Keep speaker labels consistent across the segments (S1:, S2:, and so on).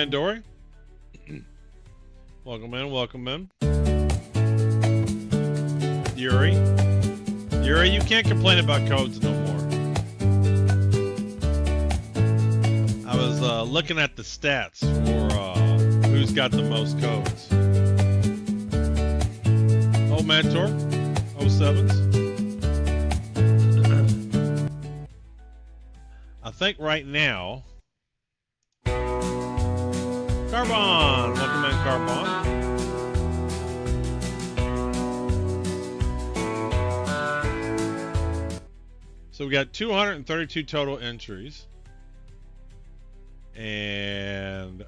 S1: in, Dory. Welcome in, welcome in. Yuri, you can't complain about codes no more. I was looking at the stats for who's got the most codes. Oh, Mentor, 07s. I think right now, Carbon, welcome in, Carbon. So we got 232 total entries, and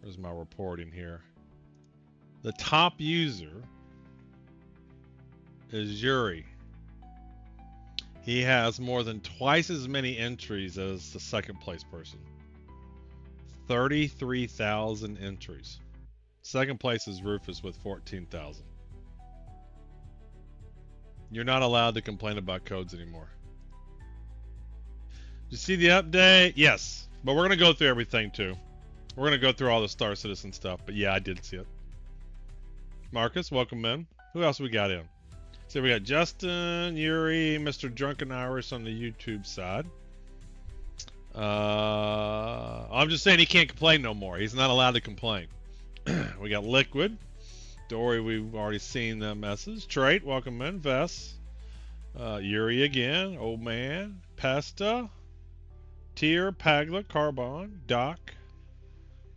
S1: where's my reporting here? The top user is Yuri. He has more than twice as many entries as the second place person. 33,000 entries. Second place is Rufus with 14,000. You're not allowed to complain about codes anymore. Did you see the update? Yes, but we're going to go through everything too. We're going to go through all the Star Citizen stuff, but yeah, I did see it. Marcus, welcome in. Who else we got in? So we got Justin, Yuri, Mr. Drunken Irish on the YouTube side. I'm just saying he can't complain no more. He's not allowed to complain. We got Liquid. Dory, we've already seen the message. Trait, welcome in. Vess. Yuri again. Old Man. Pesta. Tier, Pagla, Carbon, Doc.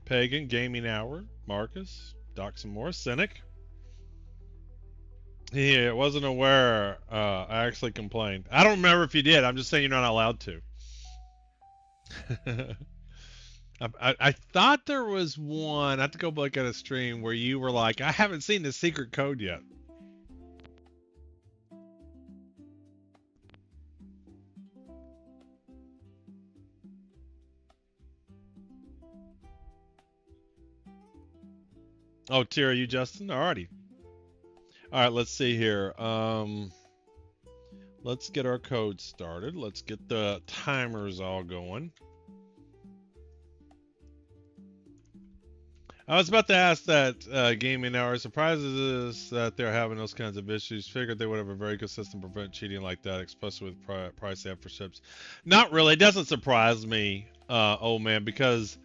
S1: Pagan, Gaming Hour. Marcus. Doc some more. Cynic. Yeah, wasn't aware. I actually complained. I don't remember if you did. I'm just saying you're not allowed to. I thought there was one. I have to go look at a stream where you were like, I haven't seen the secret code yet. Oh, Tira, you Justin? Alrighty. Alright, let's see here. Let's get our code started. Let's get the timers all going. I was about to ask that Gaming Hour surprises us that they're having those kinds of issues. Figured they would have a very good system to prevent cheating like that, especially with price after ships. Not really. It doesn't surprise me, old man, because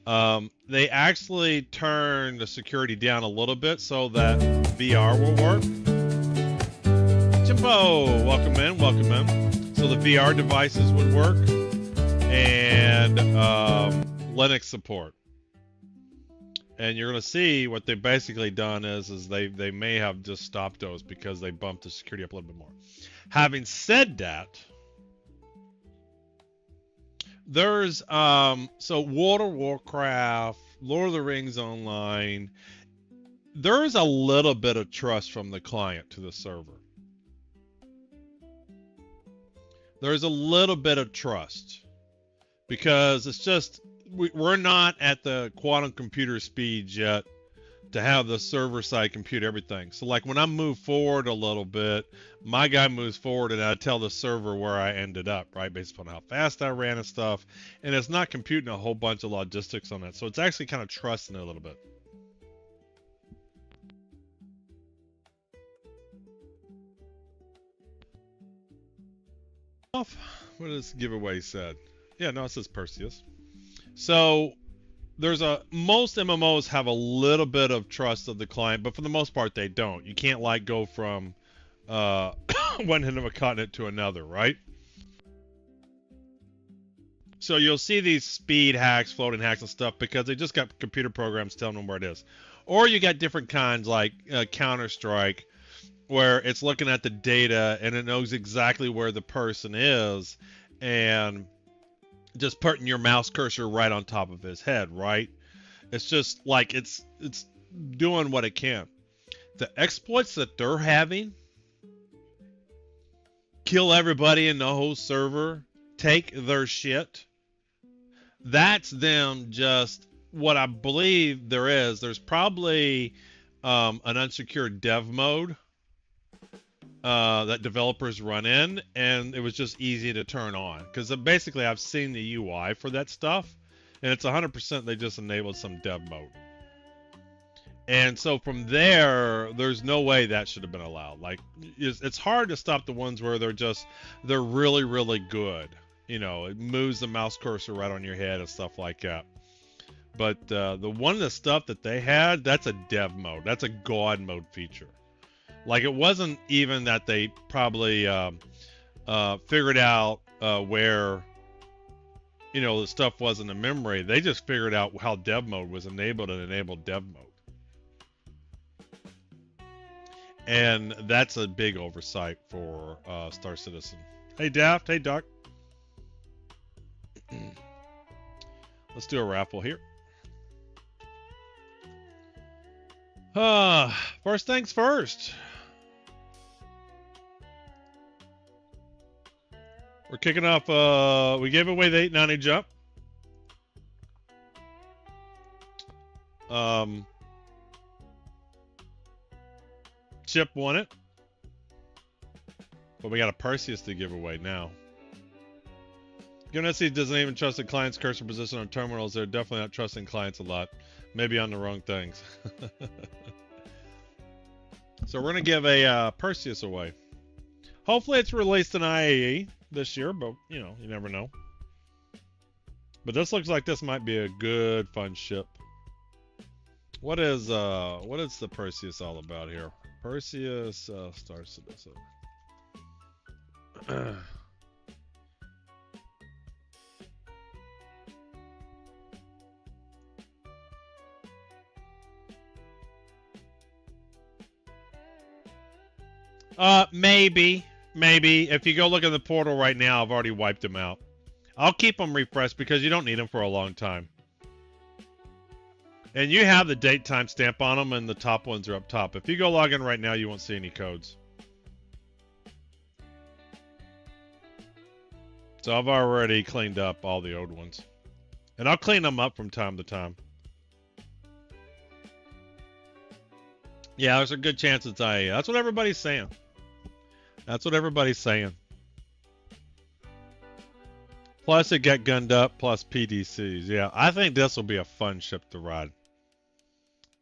S1: they actually turned the security down a little bit so that VR will work. Jimbo, welcome in, welcome in. So the VR devices would work, and Linux support. And you're going to see what they've basically done is they may have just stopped those because they bumped the security up a little bit more. Having said that, there's so World of Warcraft, Lord of the Rings Online, there's a little bit of trust from the client to the server. There's a little bit of trust because it's just we're not at the quantum computer speeds yet to have the server side compute everything. So like when I move forward a little bit, my guy moves forward and I tell the server where I ended up, right? Based upon how fast I ran and stuff. And it's not computing a whole bunch of logistics on that. So it's actually kind of trusting it a little bit. What does giveaway said? Yeah, no, it says Perseus. So there's most MMOs have a little bit of trust of the client, but for the most part they don't. You can't like go from one end of a continent to another, right? So you'll see these speed hacks, floating hacks and stuff because they just got computer programs telling them where it is. Or you got different kinds like Counter-Strike where it's looking at the data and it knows exactly where the person is and just putting your mouse cursor right on top of his head, right? It's just like it's doing what it can. The exploits that they're having, kill everybody in the whole server, take their shit, that's them just what I believe there is. There's probably an unsecured dev mode that developers run in, and it was just easy to turn on because basically I've seen the UI for that stuff and it's 100% they just enabled some dev mode. And so from there, there's no way that should have been allowed. Like, it's hard to stop the ones where they're really, really good. You know, it moves the mouse cursor right on your head and stuff like that. But the one of the stuff that they had, that's a dev mode. That's a God mode feature. Like, it wasn't even that they probably figured out where, you know, the stuff wasn't in memory. They just figured out how dev mode was enabled and enabled dev mode. And that's a big oversight for Star Citizen. Hey, Daft. Hey, Doc. Let's do a raffle here. First things first. We're kicking off, we gave away the 890 jump. Chip won it. But we got a Perseus to give away now. Given that he doesn't even trust the client's cursor position on terminals, they're definitely not trusting clients a lot. Maybe on the wrong things. So we're going to give a Perseus away. Hopefully it's released in IAE this year, but, you know, you never know. But this looks like this might be a good, fun ship. What is the Perseus all about here? Perseus, Star Citizen. Maybe. If you go look at the portal right now, I've already wiped them out. I'll keep them refreshed because you don't need them for a long time. And you have the date time stamp on them, and the top ones are up top. If you go log in right now, you won't see any codes. So I've already cleaned up all the old ones. And I'll clean them up from time to time. Yeah, there's a good chance it's IAE. That's what everybody's saying. That's what everybody's saying. Plus it got gunned up, plus PDCs. Yeah, I think this will be a fun ship to ride.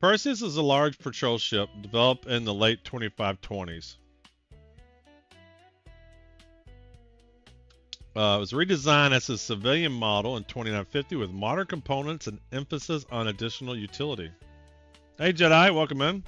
S1: Perseus is a large patrol ship developed in the late 2520s. It was redesigned as a civilian model in 2950 with modern components and emphasis on additional utility. Hey Jedi, welcome in.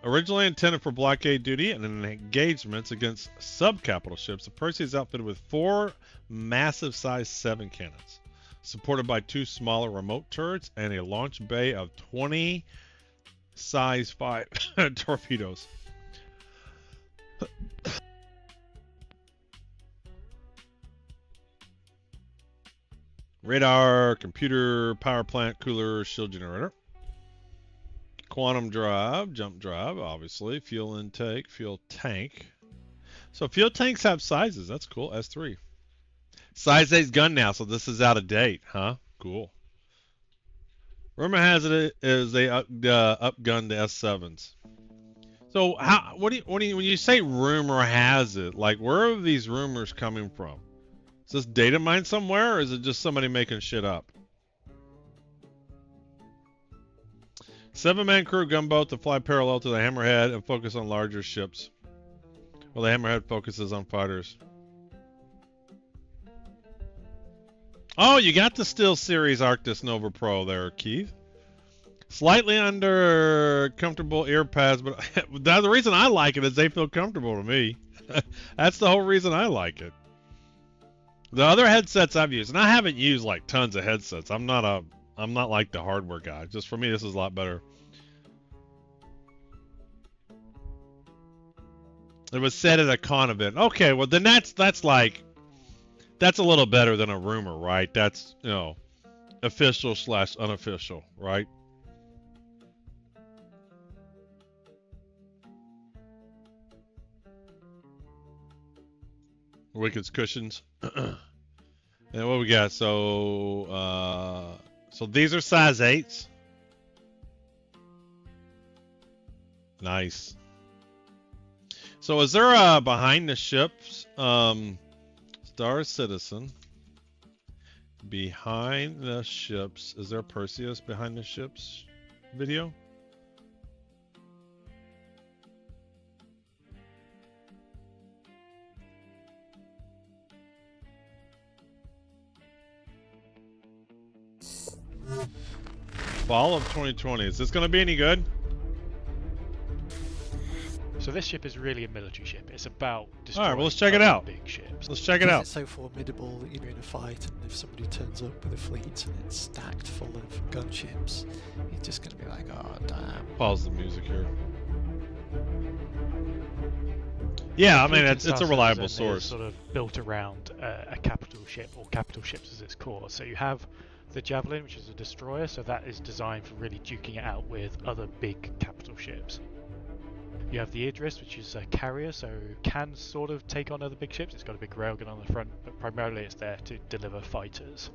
S1: Originally intended for blockade duty and in engagements against sub-capital ships, the Perseus is outfitted with 4 massive size 7 cannons, supported by 2 smaller remote turrets and a launch bay of 20 size 5 torpedoes. Radar, computer, power plant, cooler, shield generator. Quantum drive, jump drive, obviously. Fuel intake, fuel tank. So fuel tanks have sizes. That's cool. S3. Size 8's gun now, so this is out of date, huh? Cool. Rumor has it is they upgunned the S7s. So how? What do you when you say rumor has it? Like, where are these rumors coming from? Is this data mined somewhere, or is it just somebody making shit up? 7-man crew gunboat to fly parallel to the Hammerhead and focus on larger ships, while the Hammerhead focuses on fighters. Oh, you got the Steel Series Arctis Nova Pro there, Keith. Slightly under comfortable ear pads, but the reason I like it is they feel comfortable to me. That's the whole reason I like it. The other headsets I've used, and I haven't used like tons of headsets. I'm not like the hardware guy. Just for me, this is a lot better. It was said at a con event. Okay, well then that's a little better than a rumor, right? That's, you know, official / unofficial, right? Wicked's cushions. And what we got? So these are size 8s. Nice. So is there behind the ships Star Citizen? Behind the ships. Is there Perseus behind the ships video? Fall of 2020. Is this going to be any good?
S2: So this ship is really a military ship. It's about destroying.
S1: All right, well, let's check it out.
S2: Big ships.
S1: Let's check it out.
S3: It's so formidable that you're in a fight, and if somebody turns up with a fleet and it's stacked full of gunships, you're just going to be like, oh damn.
S1: Pause the music here. Yeah, I mean it's a reliable source.
S2: Sort of built around a capital ship, or capital ships as its core. So you have the Javelin, which is a destroyer, so that is designed for really duking it out with other big capital ships. You have the Idris, which is a carrier, so can sort of take on other big ships. It's got a big railgun on the front, but primarily it's there to deliver fighters.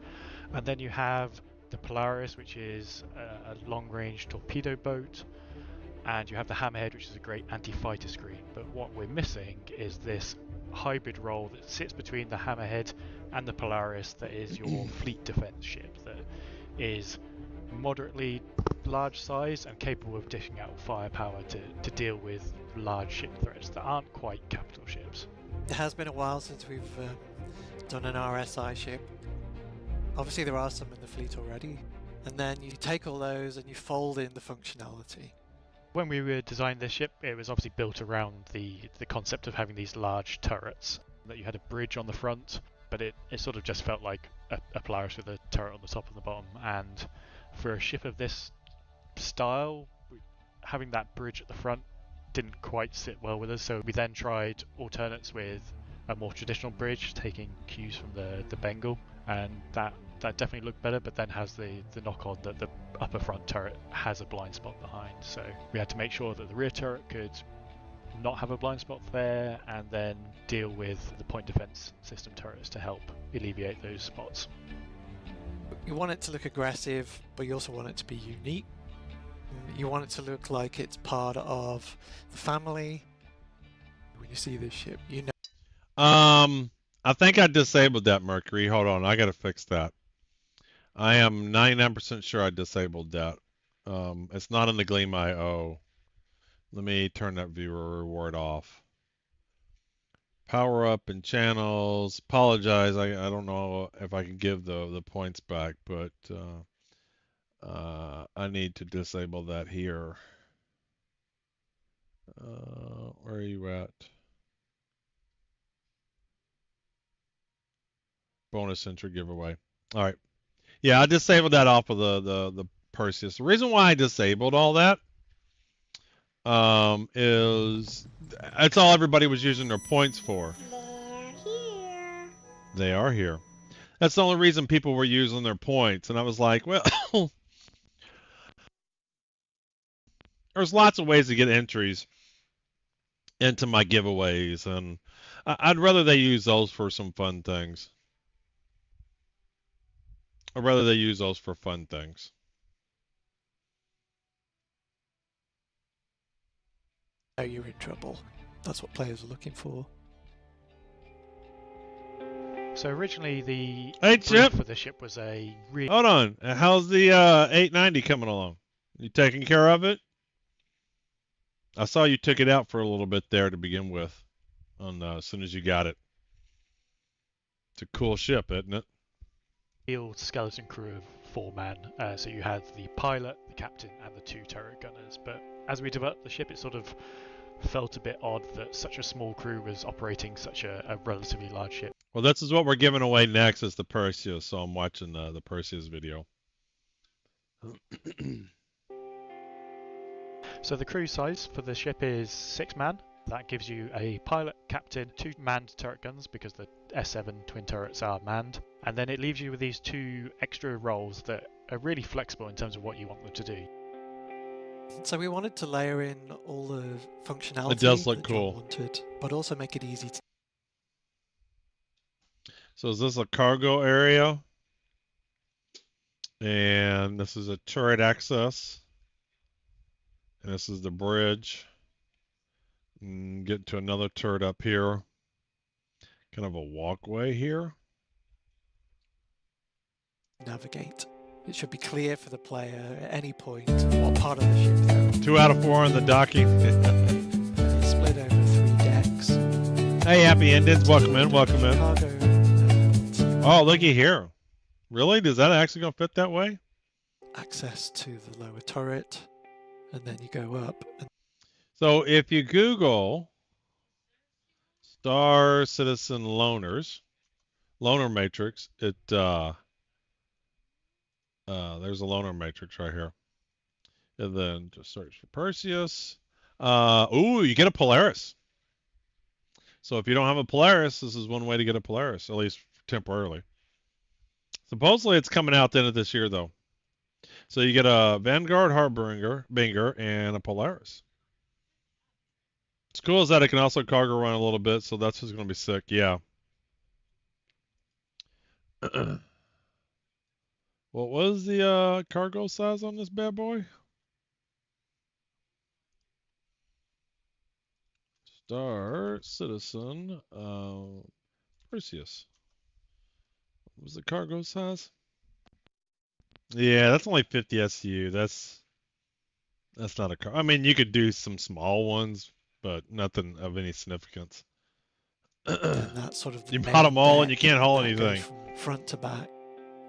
S2: And then you have the Polaris, which is a long-range torpedo boat. And you have the Hammerhead, which is a great anti-fighter screen. But what we're missing is this hybrid role that sits between the Hammerhead and the Polaris, that is your fleet defense ship, that is moderately large size and capable of dishing out firepower to deal with large ship threats that aren't quite capital ships.
S3: It has been a while since we've done an RSI ship. Obviously there are some in the fleet already, and then you take all those and you fold in the functionality.
S2: When we were designing this ship, it was obviously built around the concept of having these large turrets, that you had a bridge on the front, but it sort of just felt like a Polaris with a turret on the top and the bottom. And for a ship of this style, having that bridge at the front didn't quite sit well with us, so we then tried alternates with a more traditional bridge, taking cues from the Bengal, and that definitely looked better, but then has the knock-on that the upper front turret has a blind spot behind. So we had to make sure that the rear turret could not have a blind spot there, and then deal with the point defense system turrets to help alleviate those spots.
S3: You want it to look aggressive, but you also want it to be unique. You want it to look like it's part of the family. When you see this ship, you know.
S1: I think I disabled that, Mercury. Hold on, I gotta fix that. I am 99% sure I disabled that. It's not in the Gleam IO. Let me turn that viewer reward off. Power up and channels. Apologize, I don't know if I can give the points back, but I need to disable that here. Where are you at? Bonus entry giveaway. All right. Yeah, I disabled that off of the Perseus. The reason why I disabled all that is that's all everybody was using their points for.
S4: They're here.
S1: They are here. That's the only reason people were using their points. And I was like, well, there's lots of ways to get entries into my giveaways, and I'd rather they use those for some fun things. I'd rather they use those for fun things.
S3: Now you're in trouble. That's what players are looking for.
S2: So originally the
S1: Chip.
S2: brief for the ship was a
S1: Hold on. How's the 890 coming along? You taking care of it? I saw you took it out for a little bit there to begin with, as soon as you got it. It's a cool ship, isn't it?
S2: real skeleton crew of 4 men. So you had the pilot, the captain, and the 2 turret gunners. But as we developed the ship, it sort of felt a bit odd that such a small crew was operating such a relatively large ship.
S1: Well, this is what we're giving away next is the Perseus, so I'm watching the Perseus video.
S2: So the crew size for the ship is 6 man. That gives you a pilot, captain, 2 manned turret guns because the S7 twin turrets are manned. And then it leaves you with these 2 extra roles that are really flexible in terms of what you want them to do.
S3: So we wanted to layer in all the functionality
S1: It does look
S3: that John
S1: cool.
S3: wanted, but also make it easy to...
S1: So is this a cargo area? And this is a turret access. And this is the bridge. And get to another turret up here. Kind of a walkway here.
S3: navigate. It should be clear for the player at any point what part of the ship they're on.
S1: 2 out of 4 on the docking.
S3: It's split over 3 decks.
S1: Hey, happy endings. Welcome in. Welcome in.
S3: Cargo and
S1: Oh, looky here. Really? Does that actually gonna fit that way?
S3: access to the lower turret, and then you go up. And
S1: So if you Google Star Citizen Loaner Matrix, there's a loaner matrix right here. And then just search for Perseus. Ooh, you get a Polaris. So if you don't have a Polaris, this is one way to get a Polaris, at least temporarily. Supposedly it's coming out the end of this year, though. So you get a Vanguard Harbinger, and a Polaris. What's cool is that it can also cargo run a little bit, so that's just going to be sick. Yeah. What was the cargo size on this bad boy? Star Citizen Perseus. What was the cargo size? Yeah, that's only 50 SU. That's not a car. I mean, you could do some small ones, but nothing of any significance.
S3: then that's sort of the
S1: You
S3: main
S1: bought them all and
S3: deck,
S1: you can't haul
S3: that goes
S1: anything.
S3: from front to back.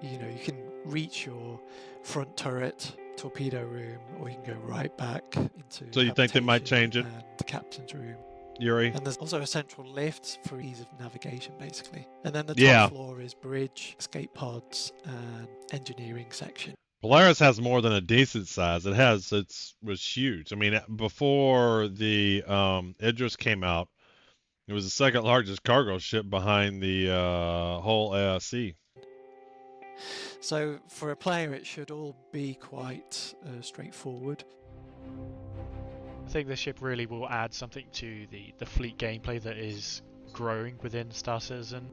S3: You know, you can reach your front turret, torpedo room, or you can go right back into.
S1: So you think they might change it?
S3: And the captain's room.
S1: Yuri?
S3: And there's also a central lift for ease of navigation, basically. And then the top
S1: Yeah.
S3: floor is bridge, escape pods, and engineering section.
S1: Polaris has more than a decent size. Was huge. I mean, before the Idris came out, it was the second largest cargo ship behind the whole ASC.
S3: So for a player, it should all be quite straightforward.
S2: I think this ship really will add something to the fleet gameplay that is growing within Star Citizen.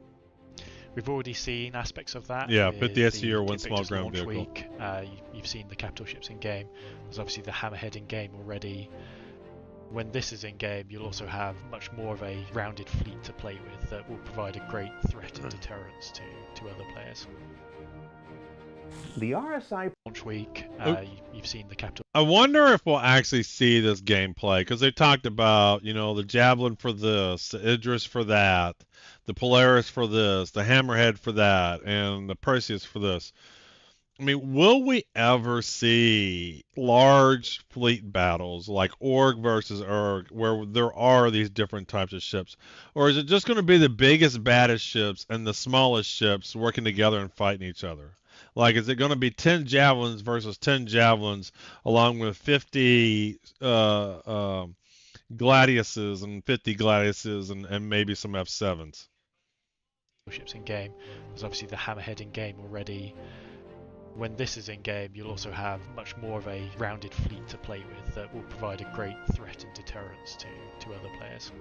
S2: We've already seen aspects of that.
S1: Yeah,
S2: with
S1: 50 SU or
S2: the
S1: one small
S2: Invictus
S1: ground
S2: launch
S1: vehicle.
S2: week. You've seen the capital ships in game. There's obviously the Hammerhead in game already. When this is in game, you'll also have much more of a rounded fleet to play with that will provide a great threat and deterrence to other players.
S5: The RSI
S2: Launch week, you've seen the capital.
S1: I wonder if we'll actually see this gameplay, because they talked about, the Javelin for this, the Idris for that, the Polaris for this, the Hammerhead for that, and the Perseus for this. I mean, will we ever see large fleet battles like Org versus Erg, where there are these different types of ships? Or is it just going to be the biggest, baddest ships and the smallest ships working together and fighting each other? Like, is it going to be 10 Javelins versus 10 Javelins, along with 50 Gladiuses and 50 Gladiuses and maybe some F7s?
S2: Ships in game. There's obviously the Hammerhead in game already. When this is in game, you'll also have much more of a rounded fleet to play with that will provide a great threat and deterrence to other players.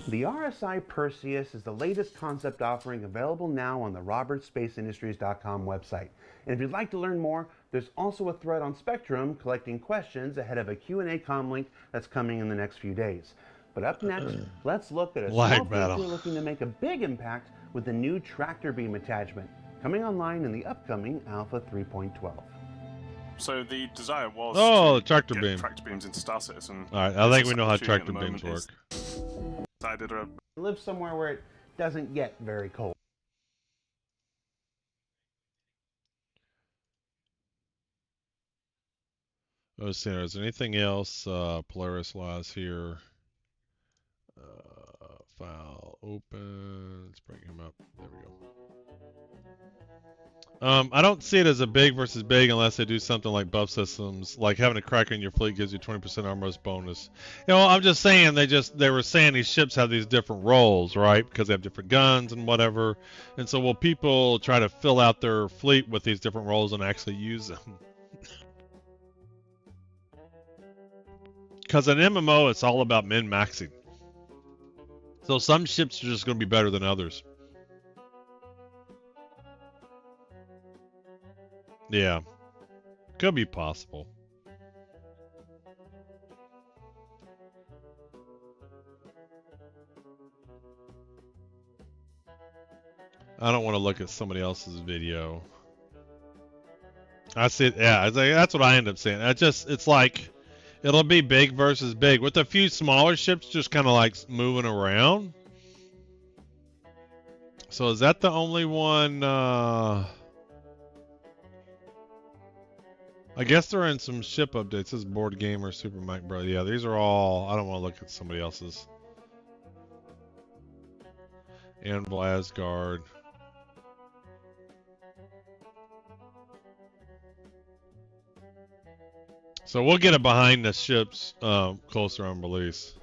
S5: The RSI Perseus is the latest concept offering available now on the robertspaceindustries.com website. And if you'd like to learn more, there's also a thread on Spectrum collecting questions ahead of a Q&A comlink that's coming in the next few days. But up next, let's look at a small
S1: battle.
S5: feature looking to make a big impact with the new tractor beam attachment, coming online in the upcoming Alpha 3.12.
S6: So the desire was
S1: Oh,
S6: to
S1: the tractor
S6: get
S1: beam.
S6: tractor beams into Star Citizen.
S1: All right, I think we know how
S6: Business
S1: tractor
S6: opportunity
S1: beams
S6: at
S1: work.
S6: the moment is decided
S5: Live somewhere where it doesn't get very cold.
S1: Let's see, is there anything else Polaris-wise here? File open. Let's bring him up. There we go. I don't see it as a big versus big unless they do something like buff systems, like having a cracker in your fleet gives you 20% armor's bonus. I'm just saying they were saying these ships have these different roles, right? Because they have different guns and whatever. And so will people try to fill out their fleet with these different roles and actually use them? Because in MMO, it's all about min-maxing. So some ships are just going to be better than others. Yeah. Could be possible. I don't want to look at somebody else's video. I see it, yeah, that's what I end up saying. It's like, it'll be big versus big, with a few smaller ships just kind of like moving around. So is that the only one, I guess they're in some ship updates. This is Board Gamer, Super Mike Bro. Yeah, these are all, I don't want to look at somebody else's. Anvil Asgard. So we'll get it behind the ships closer on release.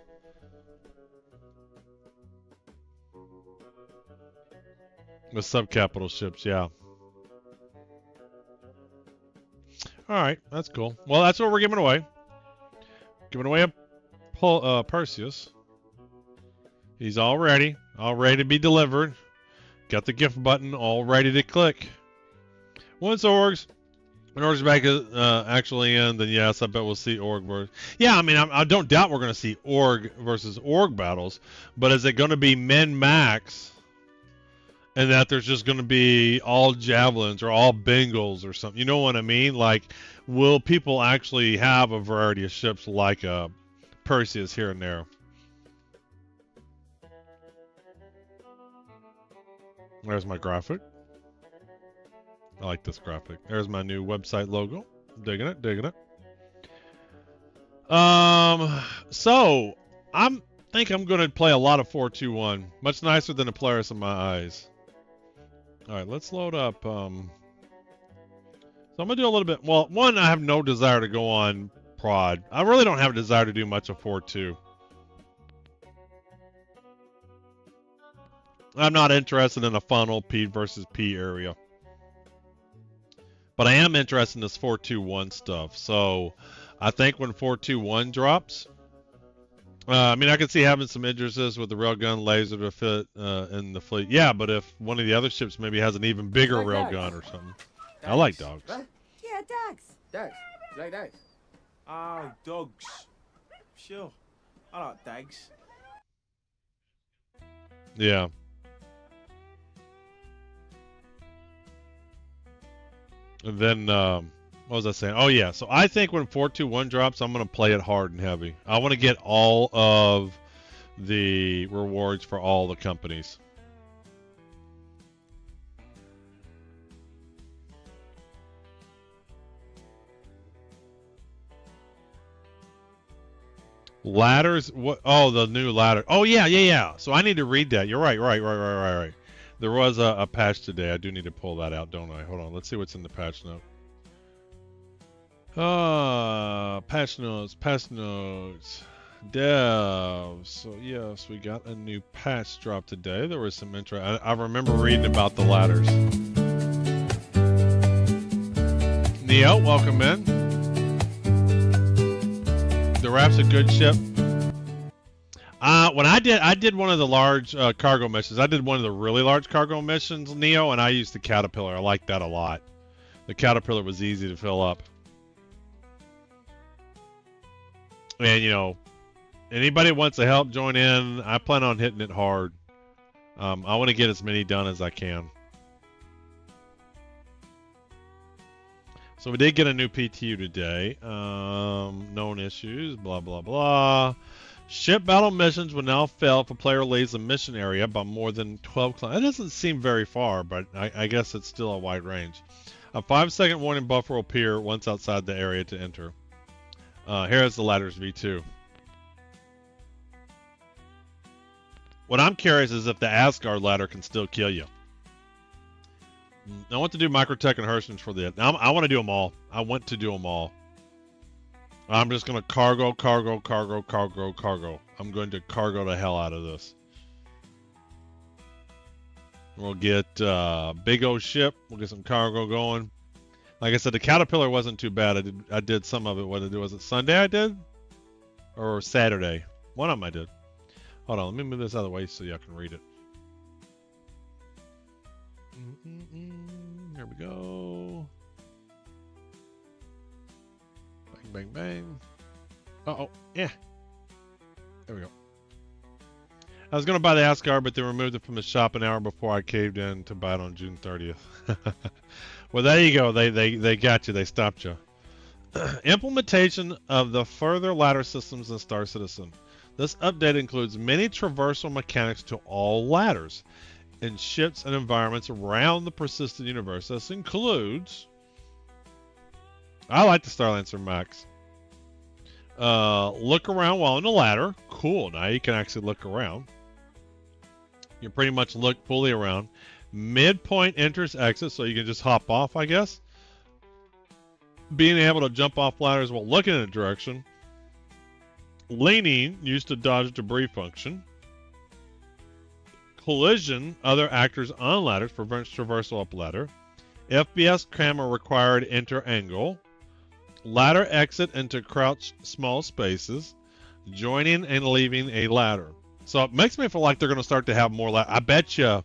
S1: The subcapital ships, yeah. Alright, that's cool. Well, that's what we're giving away. Giving away a Perseus. He's all ready to be delivered. Got the gift button all ready to click. Once Org's back actually in, then yes, I bet we'll see Org versus. Yeah, I mean, I don't doubt we're going to see Org versus Org battles, but is it going to be min max, and that there's just going to be all javelins or all Bengals or something? You know what I mean? Like, will people actually have a variety of ships like Perseus here and there? There's my graphic. I like this graphic. There's my new website logo. Digging it, digging it. So think I'm gonna play a lot of 4.2.1. Much nicer than the Polaris in my eyes. Alright, let's load up so I'm gonna do a little bit. Well, one, I have no desire to go on prod. I really don't have a desire to do much of 4.2. I'm not interested in a funnel P versus P area. But I am interested in this 4.2.1 stuff. So I think when 4.2.1 drops, I mean, I can see having some interests with the railgun laser to fit in the fleet. Yeah, but if one of the other ships maybe has an even bigger railgun or something. Dogs. I like dogs.
S7: What? Yeah, dogs. Dogs. You like dogs? Oh, dogs. Sure. I like dogs.
S1: Yeah. And then, what was I saying? Oh, yeah. So I think when 4.2.1 drops, I'm going to play it hard and heavy. I want to get all of the rewards for all the companies. Ladders? What? Oh, the new ladder. Oh, yeah. So I need to read that. You're right. There was a patch today. I do need to pull that out, don't I? Hold on. Let's see what's in the patch note. Patch notes. Devs. So, yes, we got a new patch drop today. There was some intro. I remember reading about the ladders. Neo, welcome in. The Rap's a good ship. When I did one of the large cargo missions. I did one of the really large cargo missions, Neo, and I used the Caterpillar. I liked that a lot. The Caterpillar was easy to fill up. And, you know, anybody who wants to help join in, I plan on hitting it hard. I want to get as many done as I can. So we did get a new PTU today. Known issues, blah, blah, blah. Ship battle missions will now fail if a player leaves the mission area by more than 12 kilometers. That doesn't seem very far, but I guess it's still a wide range. A 5-second warning buffer will appear once outside the area to enter. Here's the ladders V2. What I'm curious is if the Asgard ladder can still kill you. I want to do Microtech and Hershens for the... I want to do them all. I want to do them all. I'm just going to cargo. I'm going to cargo the hell out of this. We'll get big old ship. We'll get some cargo going. Like I said, the Caterpillar wasn't too bad. I did some of it. What did I do? Was it Sunday I did? Or Saturday? One of them I did. Hold on. Let me move this out of the way so y'all can read it. There we go. Bang, bang. Uh-oh. Yeah. There we go. I was going to buy the Asgard, but they removed it from the shop an hour before I caved in to buy it on June 30th. Well, there you go. They got you. They stopped you. Implementation of the further ladder systems in Star Citizen. This update includes many traversal mechanics to all ladders in ships and environments around the persistent universe. This includes... I like the Starlancer Max. Look around while on the ladder. Cool. Now you can actually look around. You pretty much look fully around. Midpoint enters exit, so you can just hop off, I guess. Being able to jump off ladders while looking in a direction. Leaning, used to dodge debris function. Collision, other actors on ladders, prevents traversal up ladder. FBS camera required enter angle. Ladder exit into crouch small spaces. Joining and leaving a ladder. So it makes me feel like they're going to start to have more I bet you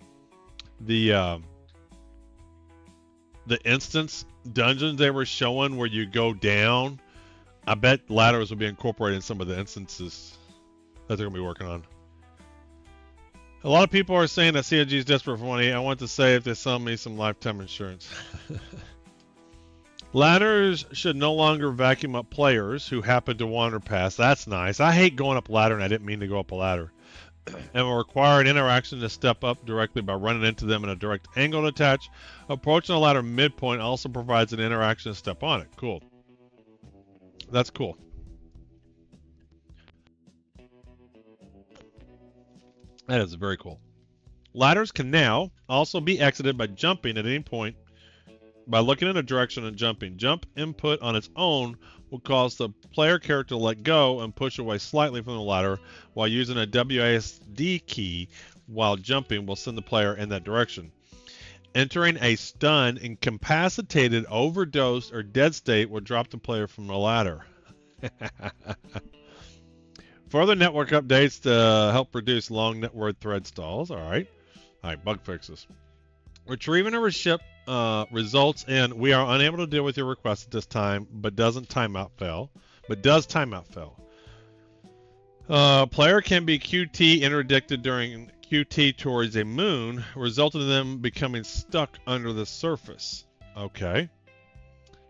S1: the instance dungeons they were showing where you go down, I bet ladders will be incorporated in some of the instances that they're going to be working on. A lot of people are saying that COG is desperate for money. I want to say if they sell me some lifetime insurance. Ladders should no longer vacuum up players who happen to wander past. That's nice. I hate going up a ladder and I didn't mean to go up a ladder. And will require an interaction to step up directly by running into them in a direct angle to attach. Approaching a ladder midpoint also provides an interaction to step on it. Cool. That's cool. That is very cool. Ladders can now also be exited by jumping at any point by looking in a direction and jumping. Jump input on its own will cause the player character to let go and push away slightly from the ladder, while using a WASD key while jumping will send the player in that direction. Entering a stun, incapacitated, overdosed, or dead state will drop the player from the ladder. Further network updates to help reduce long network thread stalls. Alright, bug fixes. Retrieving a ship results in we are unable to deal with your request at this time, but does timeout fail. Player can be QT interdicted during QT towards a moon, resulting in them becoming stuck under the surface. Okay.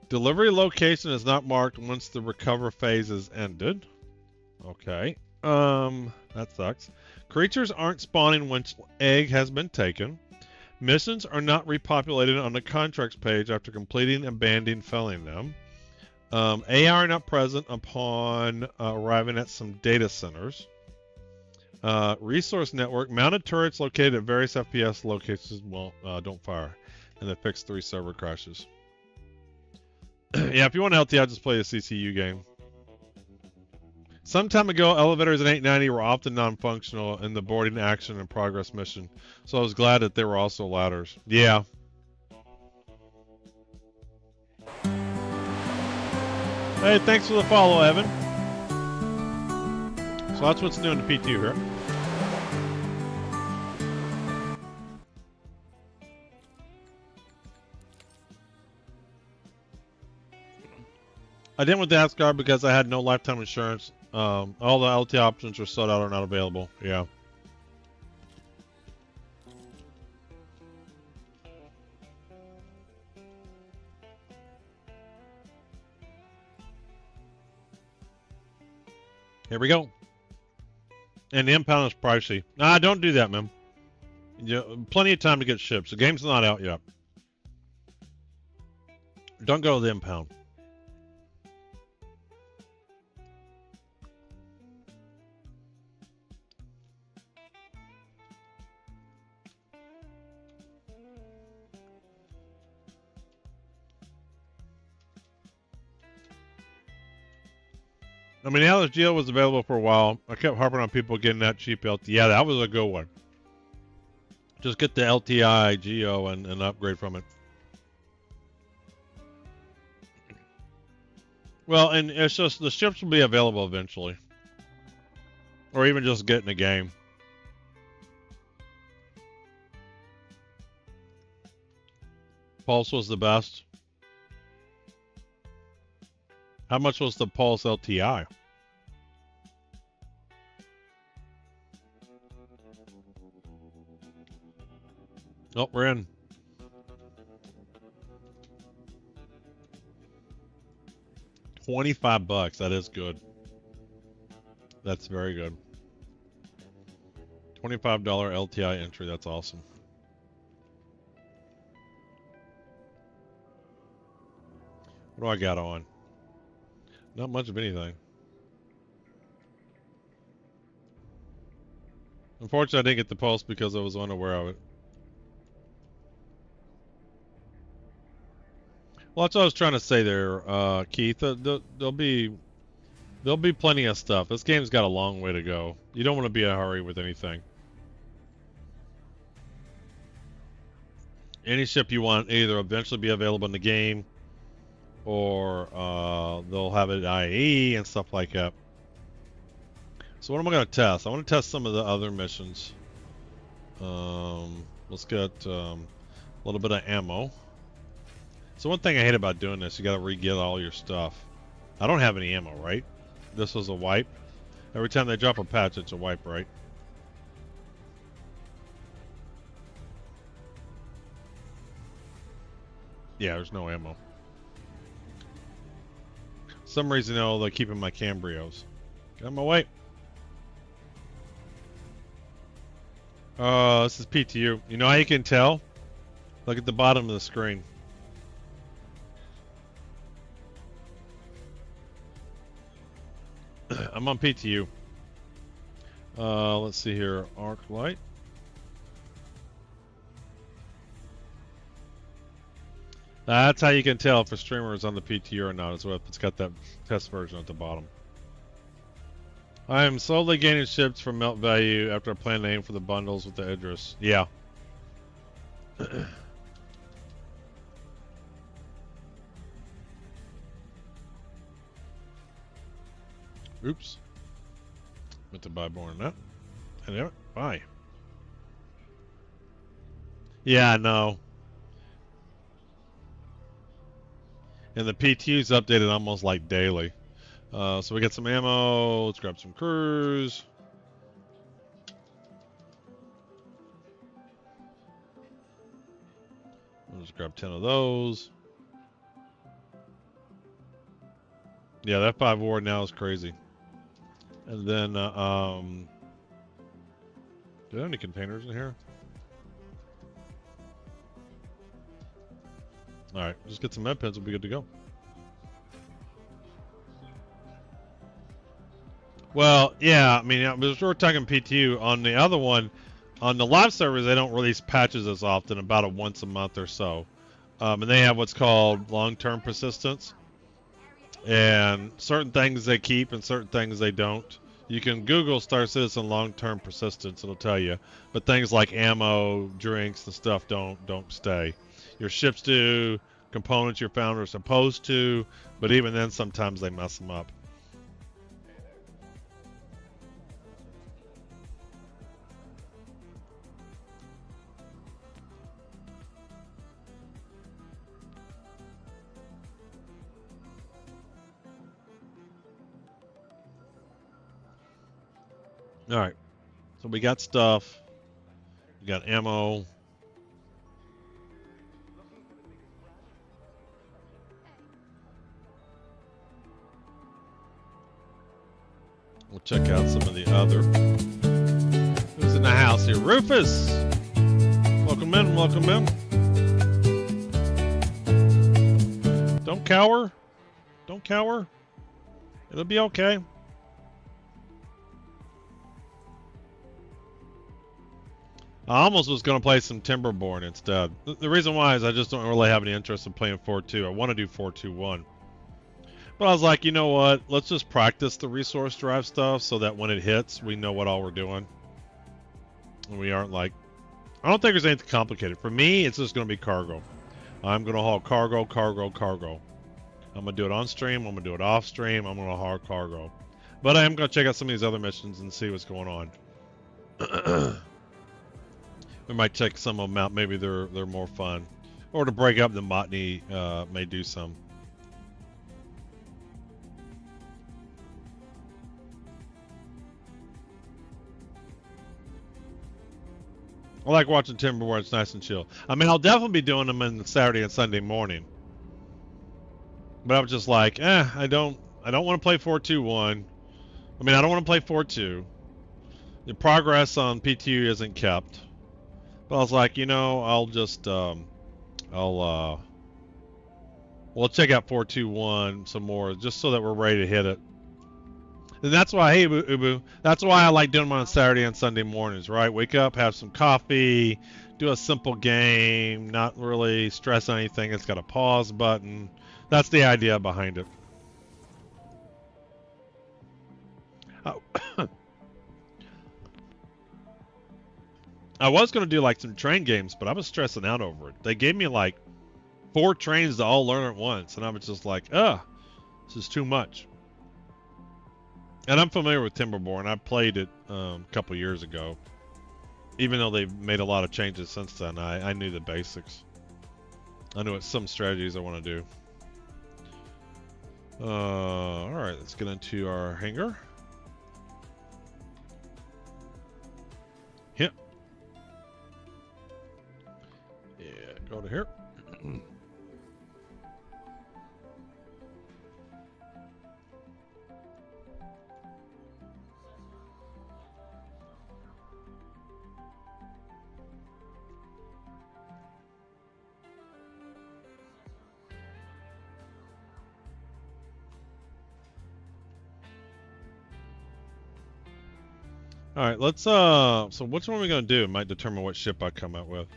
S1: Delivery location is not marked once the recover phase is ended. Okay. That sucks. Creatures aren't spawning once egg has been taken. Missions are not repopulated on the contracts page after completing, abandoning, failing them. AI are not present upon arriving at some data centers. Resource network. Mounted turrets located at various FPS locations don't fire. And they fix 3 server crashes. Yeah, if you want LTI, just play a CCU game. Some time ago, elevators in 890 were often non-functional in the boarding action and progress mission, so I was glad that there were also ladders. Yeah. Hey, thanks for the follow, Evan. So that's what's new in the PTU here. I didn't want the Asgard because I had no lifetime insurance. All the LT options are sold out or not available. Yeah. Here we go. And the impound is pricey. Nah, don't do that, man. Plenty of time to get ships. The game's not out yet. Don't go to the impound. I mean, Alice Geo was available for a while. I kept harping on people getting that cheap LTI. Yeah, that was a good one. Just get the LTI Geo and upgrade from it. Well, and it's just the ships will be available eventually. Or even just get in the game. Pulse was the best. How much was the Pulse LTI? Oh, we're in. $25. That is good. That's very good. $25 LTI entry. That's awesome. What do I got on? Not much of anything. Unfortunately, I didn't get the post because I was unaware of it. Well, that's what I was trying to say there, Keith. There'll be plenty of stuff. This game's got a long way to go. You don't want to be in a hurry with anything. Any ship you want either eventually be available in the game, or they'll have it IE and stuff like that. So what am I going to test? I want to test some of the other missions. Let's get a little bit of ammo. So one thing I hate about doing this, you got to re-get all your stuff. I don't have any ammo, right? This was a wipe. Every time they drop a patch, it's a wipe, right? Yeah, there's no ammo. For some reason, though, they're keeping my Cambrios. Got my wipe. This is PTU. You know how you can tell? Look at the bottom of the screen. I'm on PTU. Let's see here. Arc light. That's how you can tell if a streamer is on the PTU or not, as well if it's got that test version at the bottom. I am slowly gaining ships from melt value after I plan to aim for the bundles with the Idris. Yeah. Oops. Meant to buy more than that. I know it. Why? Yeah, I know. And the PTU's updated almost like daily. So we got some ammo. Let's grab some crews. We'll just grab 10 of those. Yeah, that 5 ward now is crazy. And then, do I have any containers in here? Alright, just get some med pens, we'll be good to go. Well, yeah, I mean, we're talking PTU. On the other one, on the live servers, they don't release patches as often, about once a month or so. And they have what's called long-term persistence. And certain things they keep and certain things they don't. You can Google Star Citizen long-term persistence, it'll tell you. But things like ammo, drinks, and stuff don't stay. Your ships do, components your founder are supposed to, but even then sometimes they mess them up. Alright, so we got stuff, we got ammo. We'll check out some of the other. Who's in the house here? Rufus! Welcome in, welcome in. Don't cower. Don't cower. It'll be okay. I almost was going to play some Timberborn instead. The reason why is I just don't really have any interest in playing 4.2. I want to do 4.2.1. But I was like, you know what? Let's just practice the resource drive stuff so that when it hits, we know what all we're doing. And we aren't like... I don't think there's anything complicated. For me, it's just going to be cargo. I'm going to haul cargo, cargo, cargo. I'm going to do it on stream. I'm going to do it off stream. I'm going to haul cargo. But I am going to check out some of these other missions and see what's going on. We might check some of them out. Maybe they're more fun. Or to break up the monotony, may do some. I like watching Timber where it's nice and chill. I mean, I'll definitely be doing them in Saturday and Sunday morning. But I was just like, I don't want to play 4.2.1. I mean, I don't want to play 4.2. The progress on PTU isn't kept. But I was like, I'll just, we'll check out 4.2.1 some more, just so that we're ready to hit it. And that's why, hey, Ubu, that's why I like doing them on Saturday and Sunday mornings, right? Wake up, have some coffee, do a simple game, not really stress anything. It's got a pause button. That's the idea behind it. Oh. I was going to do like some train games, but I was stressing out over it. They gave me like 4 trains to all learn at once, and I was just like, this is too much. And I'm familiar with Timberborn. I played it a couple years ago. Even though they've made a lot of changes since then, I knew the basics. I knew some strategies I want to do. Alright, let's get into our hangar. Yep. Yeah, go to here. Alright, let's, so which one are we going to do? It might determine what ship I come out with.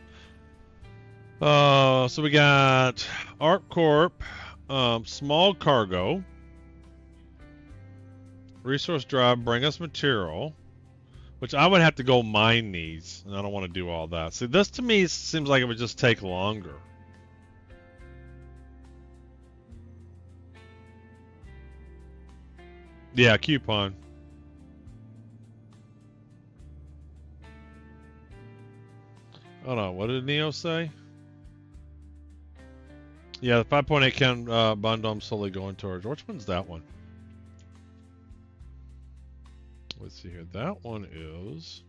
S1: So we got ArcCorp, small cargo, resource drive, bring us material, which I would have to go mine these, and I don't want to do all that. See, this to me seems like it would just take longer. Yeah, coupon. Hold on, what did Neo say? Yeah, the 5.8 can bundle I'm slowly going towards. Which one's that one? Let's see here. That one is...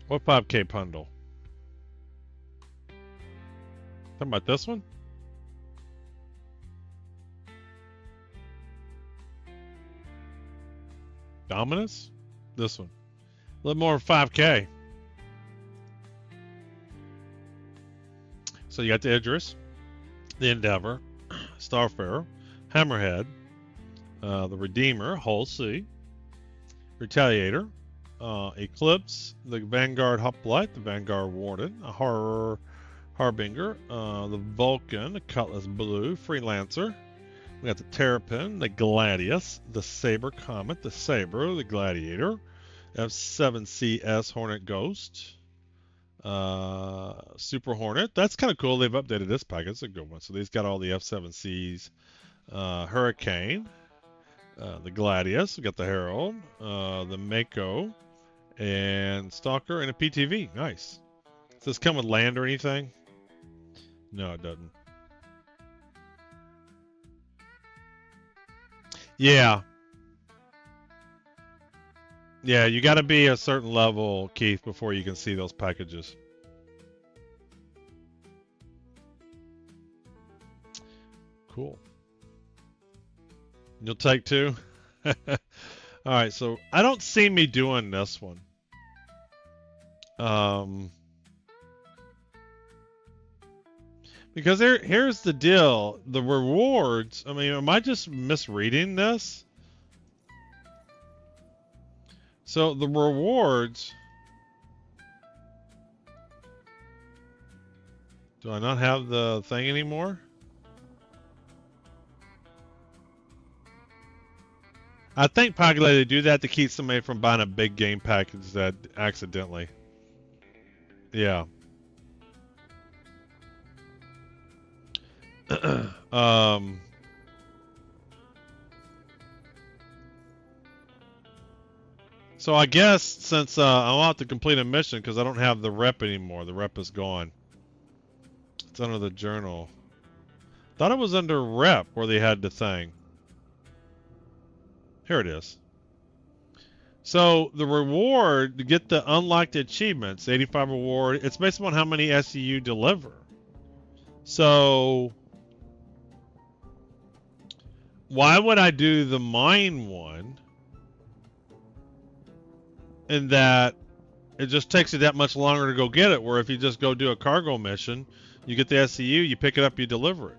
S1: What 5K bundle? Talking about this one? Dominus? This one. A little more 5K. So you got the Idris, the Endeavor, Starfarer, Hammerhead, the Redeemer, Hull C, Retaliator, Eclipse, the Vanguard Hoplite, the Vanguard Warden, a Harbinger, the Vulcan, the Cutlass Blue, Freelancer. We got the Terrapin, the Gladius, the Saber Comet, the Saber, the Gladiator, F7CS Hornet Ghost, Super Hornet. That's kind of cool. They've updated this package. It's a good one. So these got all the F7Cs, Hurricane, the Gladius. We got the Herald, the Mako, and Stalker, and a PTV. Nice. Does this come with land or anything? No, it doesn't. Yeah. Yeah, you got to be a certain level, Keith, before you can see those packages. Cool. You'll take 2? All right, so I don't see me doing this one. Because here's the deal. The rewards, I mean, am I just misreading this? So the rewards... Do I not have the thing anymore? I think probably they do that to keep somebody from buying a big game package that accidentally. Yeah. So I guess since I'll have to complete a mission because I don't have the rep anymore. The rep is gone. It's under the journal. Thought it was under rep where they had the thing. Here it is. So the reward to get the unlocked achievements, 85 reward, it's based on how many SE you deliver. So why would I do the mine one? In that it just takes you that much longer to go get it, where if you just go do a cargo mission, you get the SCU, you pick it up, you deliver it.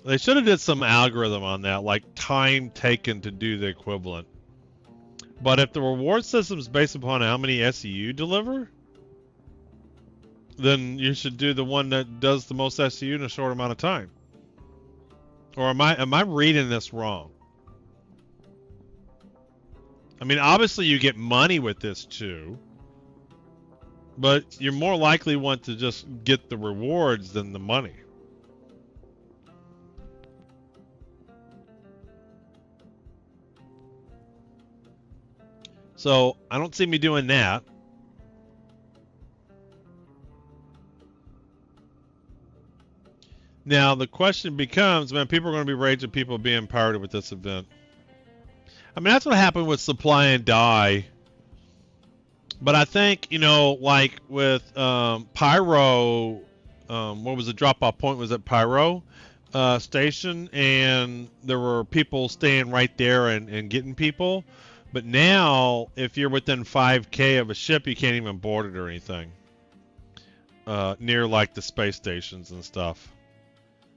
S1: They should have did some algorithm on that, like time taken to do the equivalent. But if the reward system is based upon how many SCU you deliver, then you should do the one that does the most SCU in a short amount of time. Or am I reading this wrong? I mean, obviously you get money with this too, but you're more likely want to just get the rewards than the money. So I don't see me doing that. Now the question becomes, man, people are going to be raging people being pirated with this event. I mean, that's what happened with Supply and Die. But I think, you know, like with Pyro, what was the drop-off point? Was it Pyro station? And there were people staying right there and getting people. But now, if you're within 5K of a ship, you can't even board it or anything. Near, like, the space stations and stuff.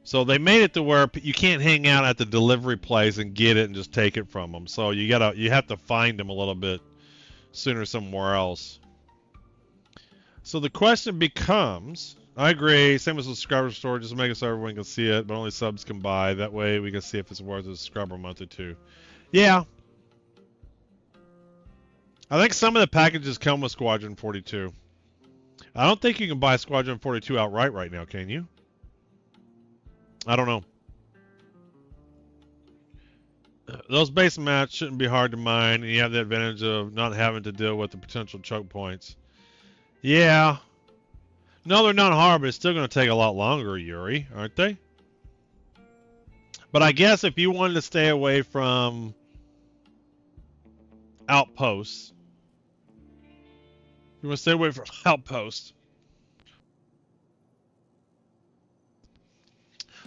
S1: So they made it to where you can't hang out at the delivery place and get it and just take it from them. So you have to find them a little bit sooner somewhere else. So the question becomes, I agree, same with subscriber store, just make it so everyone can see it, but only subs can buy. That way we can see if it's worth a subscriber month or two. Yeah. I think some of the packages come with Squadron 42. I don't think you can buy Squadron 42 outright right now, can you? I don't know. Those base maps shouldn't be hard to mine, and you have the advantage of not having to deal with the potential choke points. Yeah. No, they're not hard, but it's still going to take a lot longer, Yuri, aren't they? But I guess if you wanted to stay away from outposts, you want to stay away from outposts.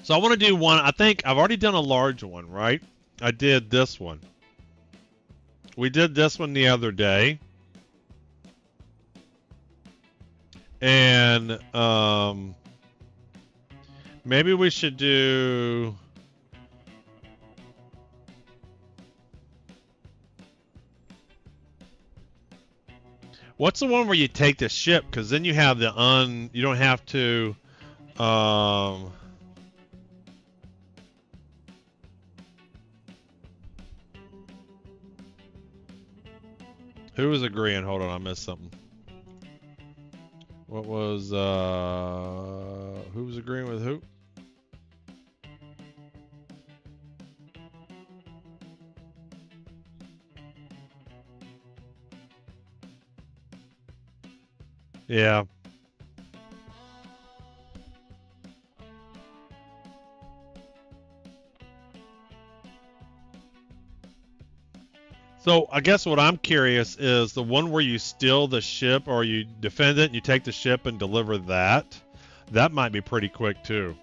S1: So I want to do one. I think I've already done a large one, right? I did this one. We did this one the other day. And maybe we should do... What's the one where you take the ship? Because then you have the you don't have to... Who was agreeing? Hold on, I missed something. What was, who was agreeing with who? Yeah. So I guess what I'm curious is the one where you steal the ship or you defend it and you take the ship and deliver that. That might be pretty quick too.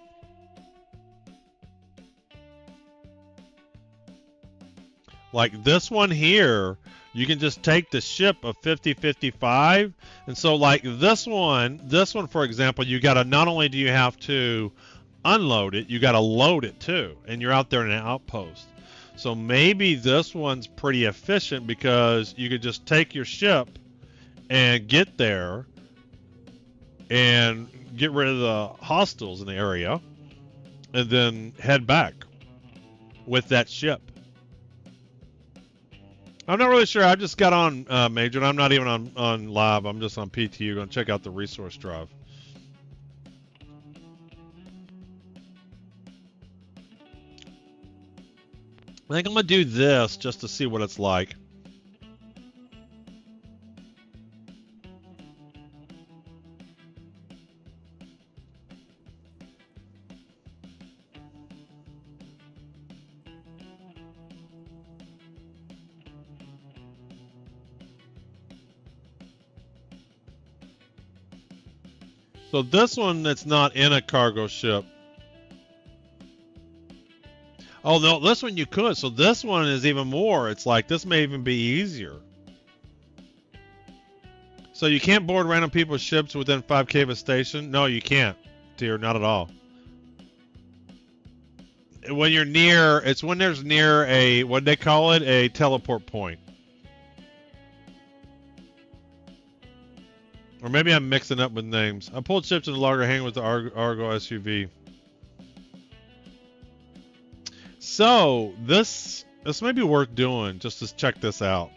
S1: Like this one here, you can just take the ship of 50-55. And so like this one for example, you gotta, not only do you have to unload it, you gotta load it too. And you're out there in an outpost. So maybe this one's pretty efficient because you could just take your ship and get there and get rid of the hostiles in the area and then head back with that ship. I'm not really sure. I just got on Major, and I'm not even on live. I'm just on PTU. Going to check out the resource drive. I think I'm going to do this just to see what it's like. So this one that's not in a cargo ship. Oh no, this one you could. So this one is even more. It's like this may even be easier. So you can't board random people's ships within 5K of a station? No, you can't, dear, not at all. When you're near, it's when there's near a, what they call it, a teleport point. Or maybe I'm mixing up with names. I pulled ships in the larger hang with the Argo SUV. So, this may be worth doing, just to check this out.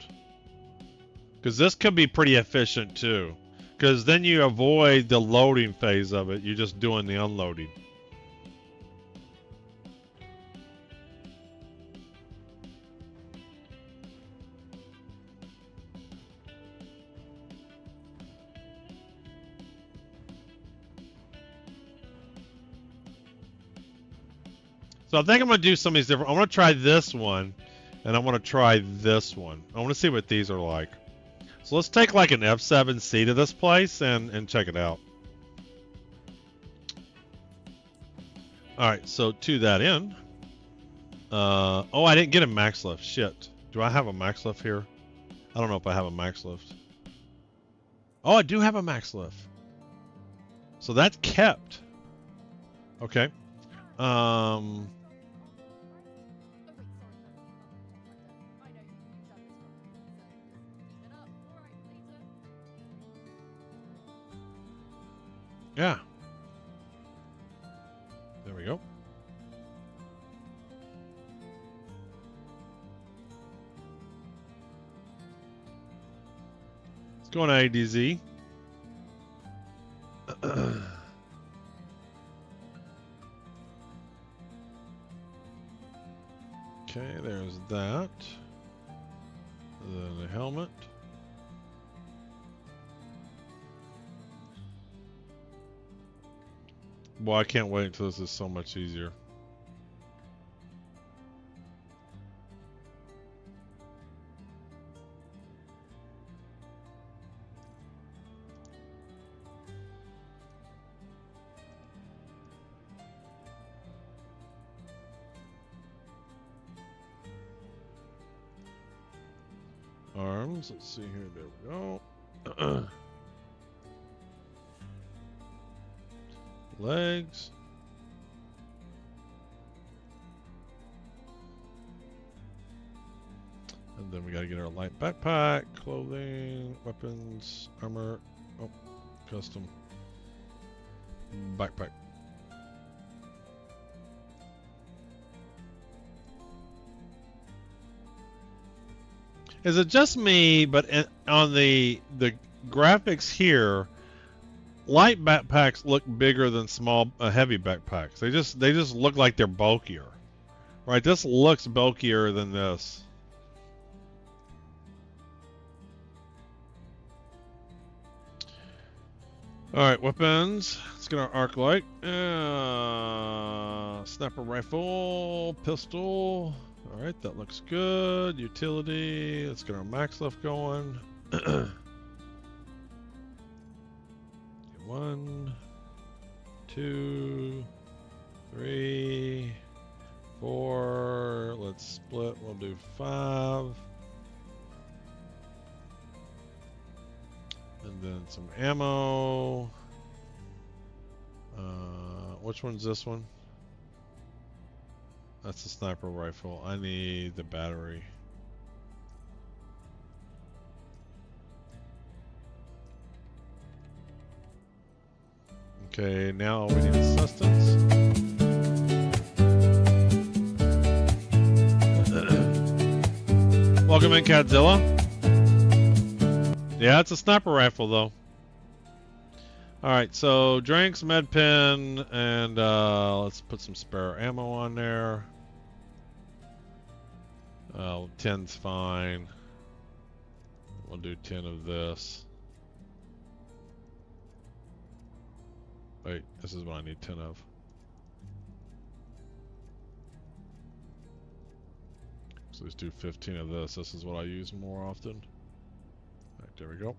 S1: Because this could be pretty efficient too. Because then you avoid the loading phase of it. You're just doing the unloading. So I think I'm going to do some of these different. I want to try this one. And I want to try this one. I want to see what these are like. So let's take like an F7C to this place and check it out. Alright, so to that end. Oh, I didn't get a max lift. Shit. Do I have a max lift here? I don't know if I have a max lift. Oh, I do have a max lift. So that's kept. Okay. Yeah. There we go. Let's go on ADZ. Okay, there's that. Then the helmet. Boy, I can't wait until this is so much easier. Arms, let's see here, there we go. Legs. And then we gotta get our light backpack, clothing, weapons, armor. Oh, custom. Backpack. Is it just me, but on the graphics here, light backpacks look bigger than small heavy backpacks. They just look like they're bulkier. Right, this looks bulkier than this. Alright, weapons. Let's get our arc light. Sniper rifle, pistol. Alright, that looks good. Utility. Let's get our max lift going. 1, 2, 3, 4. Let's split. We'll do 5. And then some ammo. Which one's this one? That's the sniper rifle. I need the battery. Okay, now we need assistance. Welcome in, Cadzilla. Yeah, it's a sniper rifle, though. Alright, so drinks, med pen, and let's put some spare ammo on there. 10's fine. We'll do 10 of this. Wait, this is what I need 10 of. So let's do 15 of this. This is what I use more often. Alright, there we go.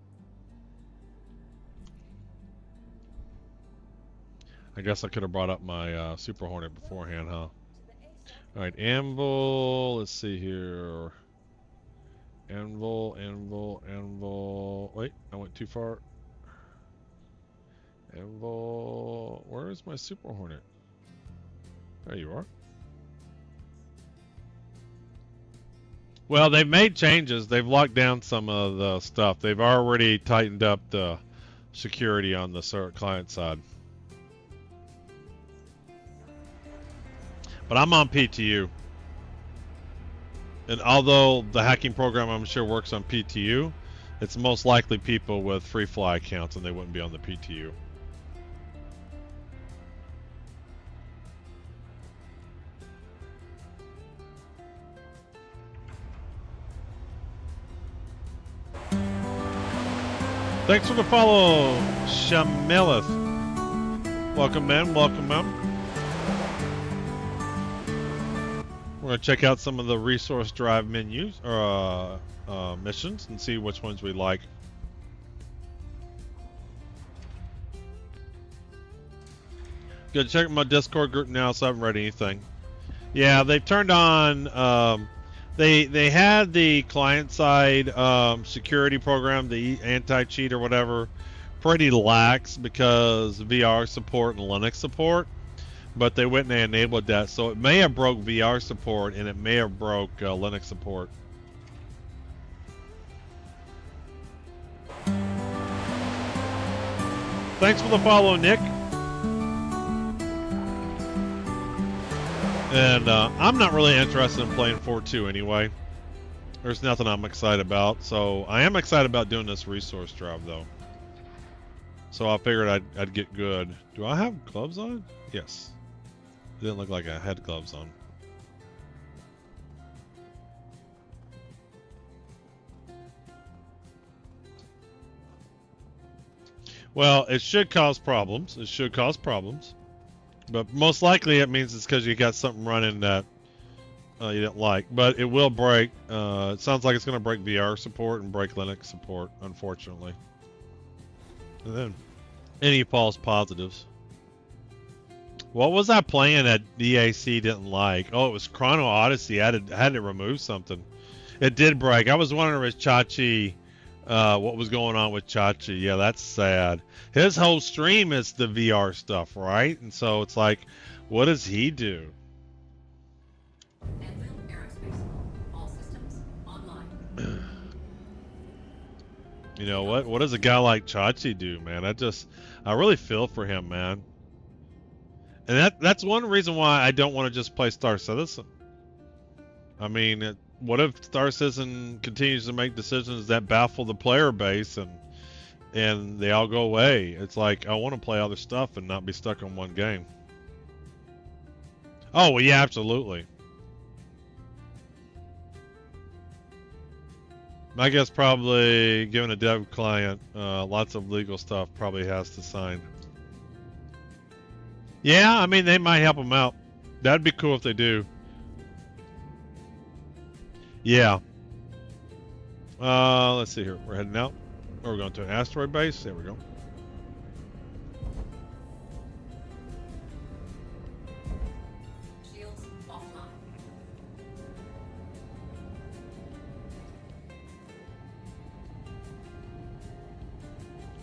S1: I guess I could have brought up my Super Hornet beforehand, huh? Alright, Anvil, let's see here. Anvil. Wait, I went too far. Anvil, where is my Super Hornet? There you are. Well, they've made changes. They've locked down some of the stuff. They've already tightened up the security on the client side. But I'm on PTU. And although the hacking program I'm sure works on PTU, it's most likely people with free fly accounts and they wouldn't be on the PTU. Thanks for the follow, Shamelith. Welcome, man. Welcome, man. We're going to check out some of the resource drive menus, or missions, and see which ones we like. Gonna check my Discord group now, so I haven't read anything. Yeah, they've turned on, they had the client-side security program, the anti-cheat or whatever, pretty lax because VR support and Linux support. But they went and they enabled that, so it may have broke VR support and it may have broke Linux support. Thanks for the follow, Nick. And I'm not really interested in playing 4.2 anyway. There's nothing I'm excited about, so I am excited about doing this resource drive though. So I figured I'd get good. Do I have gloves on? Yes. It didn't look like I had gloves on. Well, it should cause problems. It should cause problems. But most likely it means it's because you got something running that you didn't like. But it will break. It sounds like it's going to break VR support and break Linux support, unfortunately. And then any false positives. What was I playing that DAC didn't like? Oh, it was Chrono Odyssey. I had to remove something. It did break. I was wondering with Chachi, what was going on with Chachi. Yeah, that's sad. His whole stream is the VR stuff, right? And so it's like, what does he do? You know, what does a guy like Chachi do, man? I really feel for him, man. And that's one reason why I don't want to just play Star Citizen. I mean, what if Star Citizen continues to make decisions that baffle the player base and they all go away? It's like, I want to play other stuff and not be stuck on one game. Oh, well, yeah, absolutely. I guess probably, given a dev client, lots of legal stuff probably has to sign. Yeah, I mean, they might help them out. That'd be cool if they do. Yeah. Let's see here. We're heading out. Or we're going to an asteroid base. There we go.
S8: Shields offline.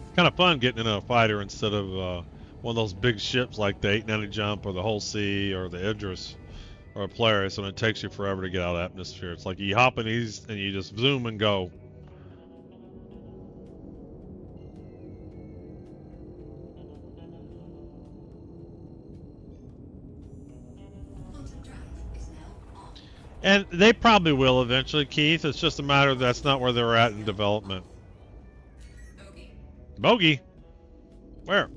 S1: It's kind of fun getting in a fighter instead of one of those big ships like the 890 Jump or the Hull C or the Idris or a Polaris, and it takes you forever to get out of the atmosphere. It's like you hop in these and you just zoom and go. And they probably will eventually, Keith. It's just a matter of that's not where they're at in development. Bogey? Where?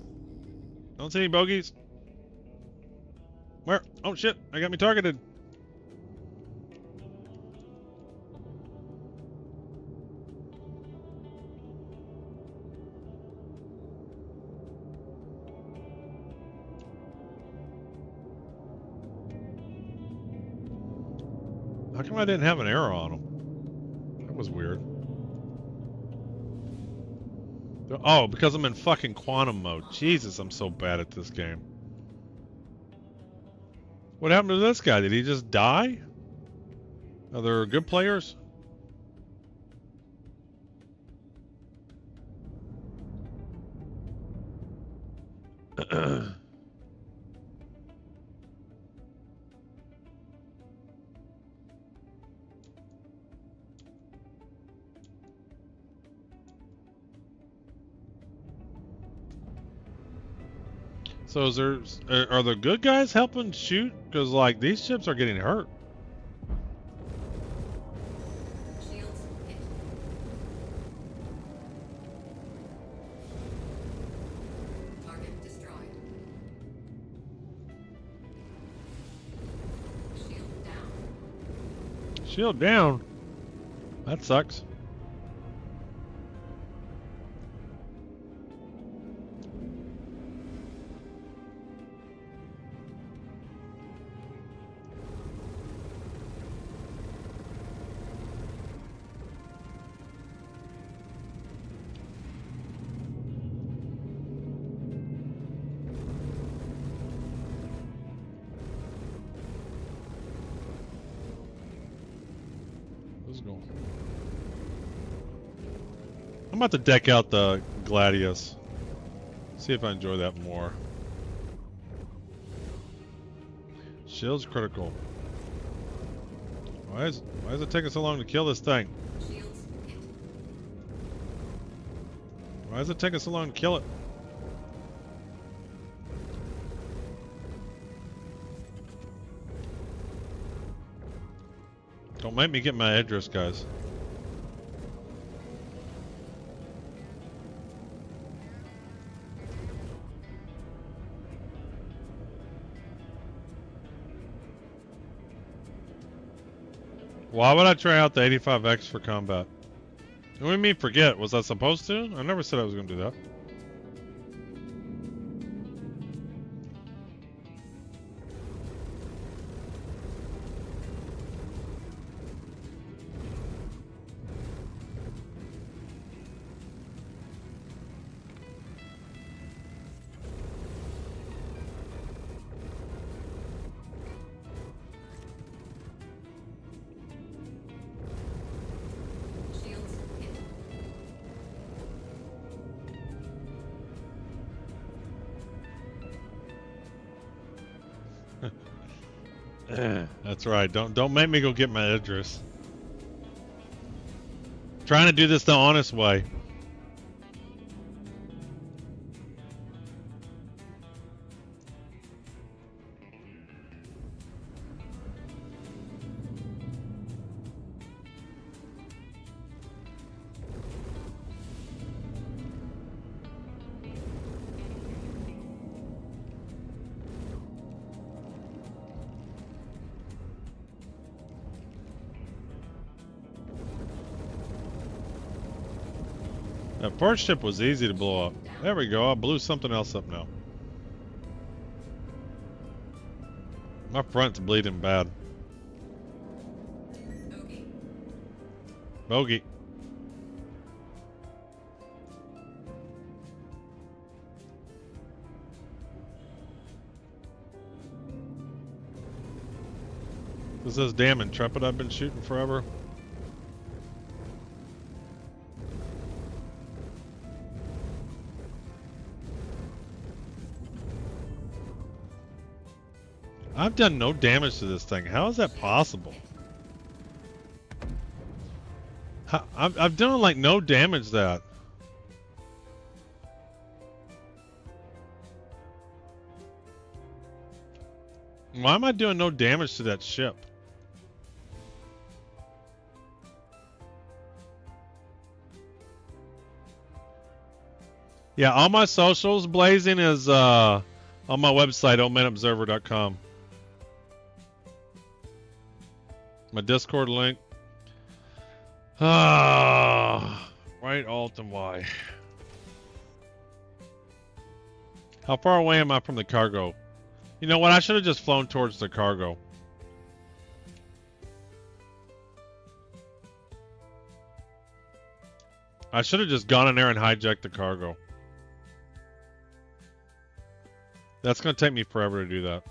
S1: Don't see any bogeys. Where? Oh shit, I got me targeted. How come I didn't have an arrow on him? That was weird. Oh, because I'm in fucking quantum mode. Jesus, I'm so bad at this game. What happened to this guy? Did he just die? Are there good players? So is there, are the good guys helping shoot? Because like these ships are getting hurt.
S8: Shields hit. Target destroyed. Shield down.
S1: Shield down. That sucks. I'm about to deck out the Gladius. See if I enjoy that more. Shield's critical. Why is it taking so long to kill this thing?
S8: Shields hit.
S1: Why is it taking so long to kill it? Don't make me get my address, guys. Why would I try out the 85X for combat? What do you mean forget? Was I supposed to? I never said I was going to do that.
S8: Shields hit.
S1: That's right. Don't make me go get my address. Trying to do this the honest way. That first ship was easy to blow up. There we go. I blew something else up now. My front's bleeding bad.
S8: Bogey.
S1: Bogey. This is damn Intrepid I've been shooting forever. I've done no damage to this thing. How is that possible? I've done like no damage to that. Why am I doing no damage to that ship? Yeah, all my socials blazing is on my website, omenobserver.com. My Discord link. Ah, right, Alt and Y. How far away am I from the cargo? You know what? I should have just flown towards the cargo. I should have just gone in there and hijacked the cargo. That's going to take me forever to do that.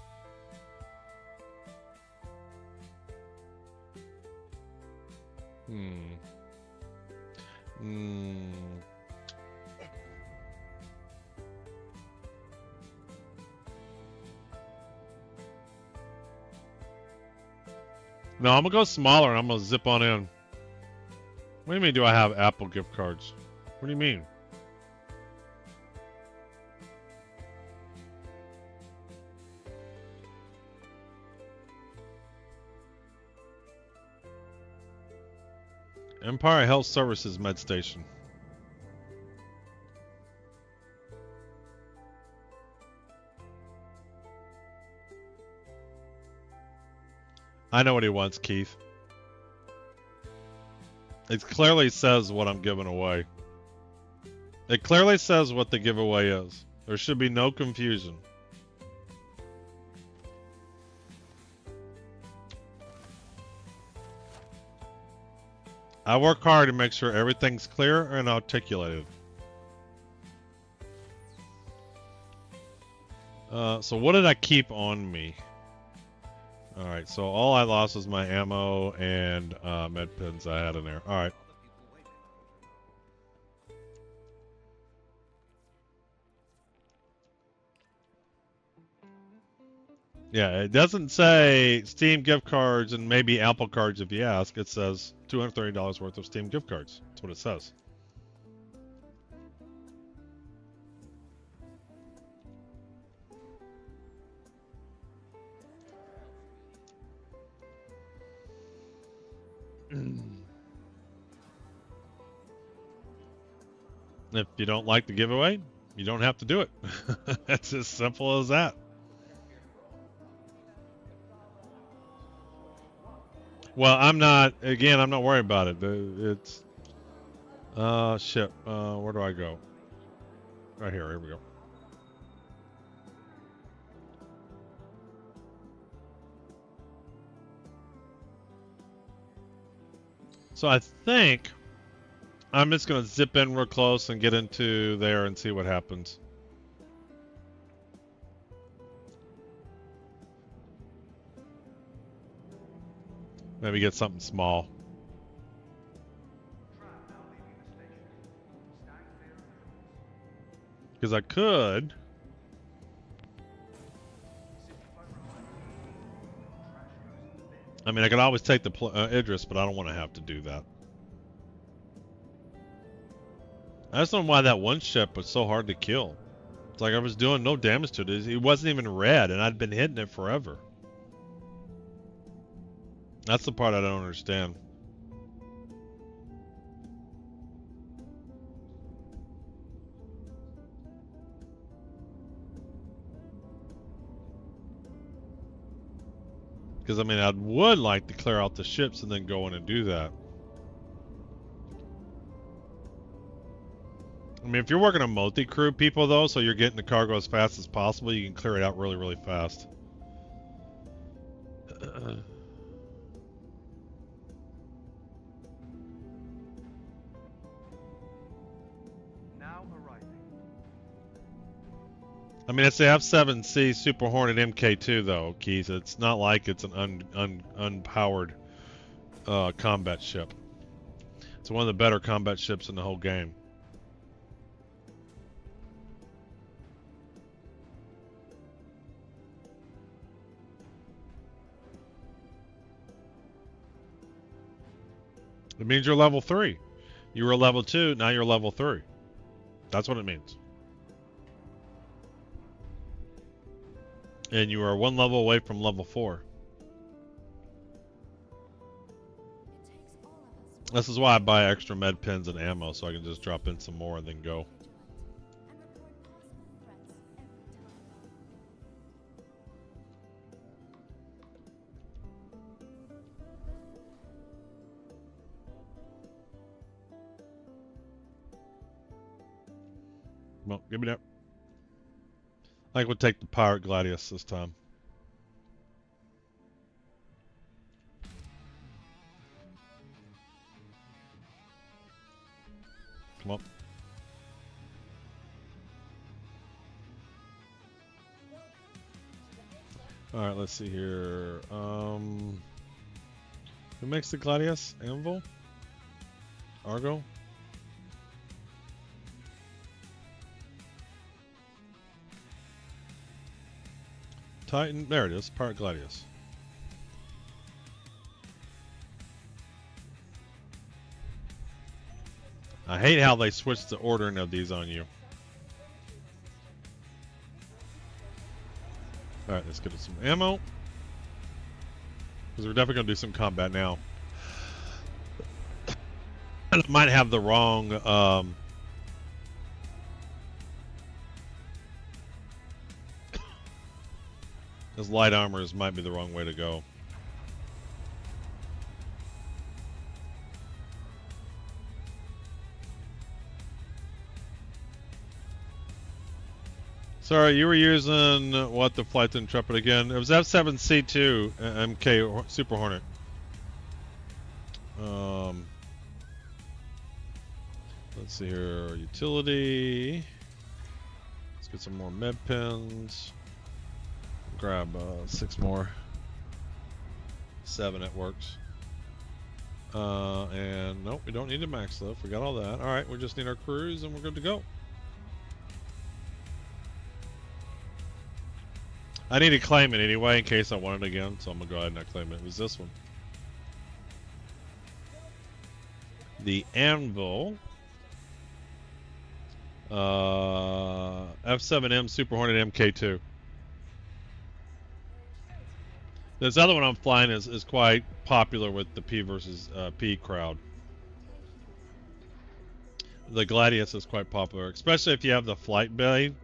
S1: No, I'm gonna go smaller and I'm gonna zip on in. What do you mean, do I have Apple gift cards? What do you mean? Empire Health Services Med Station. I know what he wants, Keith. It clearly says what I'm giving away. It clearly says what the giveaway is. There should be no confusion. I work hard to make sure everything's clear and articulated. So what did I keep on me? Alright, so all I lost was my ammo and med pins I had in there. Alright. Yeah, it doesn't say Steam gift cards and maybe Apple cards if you ask. It says $230 worth of Steam gift cards. That's what it says. If you don't like the giveaway, you don't have to do it. It's as simple as that. Well, I'm not worried about it. It's, shit. Where do I go? Right here we go. So I think I'm just going to zip in real close and get into there and see what happens. Maybe get something small. Because I could. I mean, I could always take the Idris, but I don't want to have to do that. I just don't know why that one ship was so hard to kill. It's like I was doing no damage to it. It wasn't even red, and I'd been hitting it forever. That's the part I don't understand. Because, I mean, I would like to clear out the ships and then go in and do that. I mean, if you're working a multi-crew people, though, so you're getting the cargo as fast as possible, you can clear it out really, really fast. I mean, it's the F-7C Super Hornet Mk2, though, Keith. It's not like it's an unpowered combat ship. It's one of the better combat ships in the whole game. It means you're level 3. You were level 2, now you're level 3. That's what it means. And you are one level away from level 4. This is why I buy extra med pins and ammo, so I can just drop in some more and then go. Well, give me that. I think we'll take the Pirate Gladius this time. Come on. Alright, let's see here. Who makes the Gladius? Anvil? Argo? Titan, there it is, Pirate Gladius. I hate how they switched the ordering of these on you. Alright, let's get some ammo. Because we're definitely going to do some combat now. I might have the wrong... Because light armors might be the wrong way to go. Sorry, you were using what, the Flight Intrepid again? It was F7C2 MK Super Hornet. Let's see here, utility. Let's get some more med pins. Grab 6 more. 7, it works. And nope, we don't need a max lift. We got all that. All right, we just need our cruise and we're good to go. I need to claim it anyway in case I want it again, so I'm gonna go ahead and not claim it. It was this one. The Anvil. F7M Super Hornet MK2. This other one I'm flying is quite popular with the P versus P crowd. The Gladius is quite popular, especially if you have the flight blade.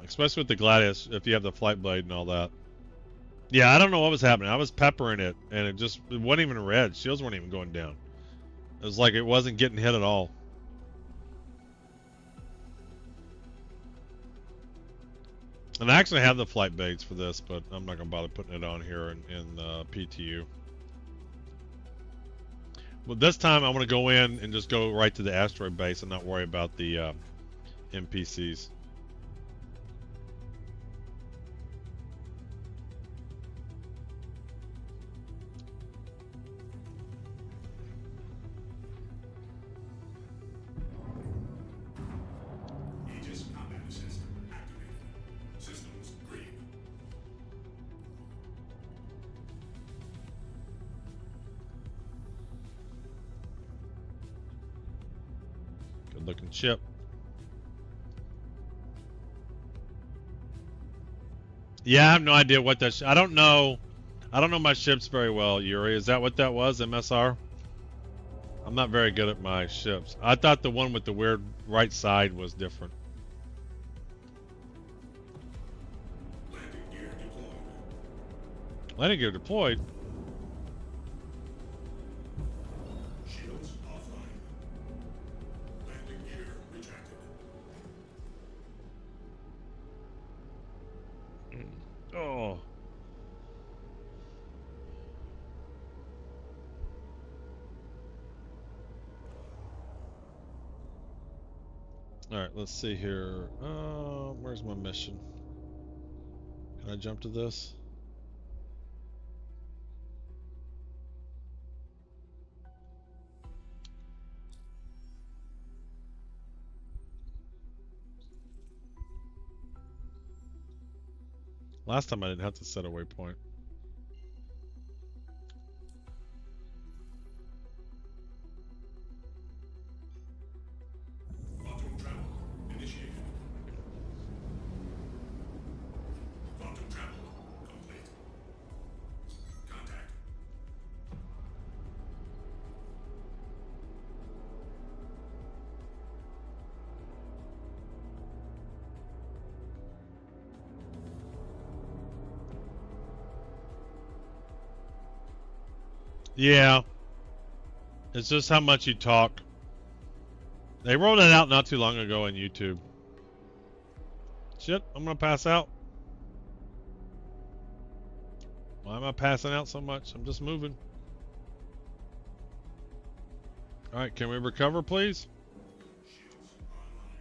S1: Especially with the Gladius, if you have the flight blade and all that. Yeah, I don't know what was happening. I was peppering it, and it wasn't even red. Shields weren't even going down. It was like it wasn't getting hit at all. And I actually have the flight blades for this, but I'm not going to bother putting it on here in PTU. But this time I'm going to go in and just go right to the asteroid base and not worry about the NPCs. Good looking ship. Yeah, I have no idea what that. I don't know. I don't know my ships very well, Yuri. Is that what that was, MSR? I'm not very good at my ships. I thought the one with the weird right side was different.
S9: Landing gear deployed.
S1: Landing gear deployed?
S9: Shields offline. Landing gear retracted.
S1: Oh. Alright, let's see here. Where's my mission? Can I jump to this? Last time I didn't have to set a waypoint.
S9: Quantum travel initiated. Quantum travel complete. Contact.
S1: Yeah. It's just how much you talk. They rolled it out not too long ago on YouTube. Shit, I'm gonna pass out. Why am I passing out so much? I'm just moving. Alright, can we recover, please?
S9: Shields online.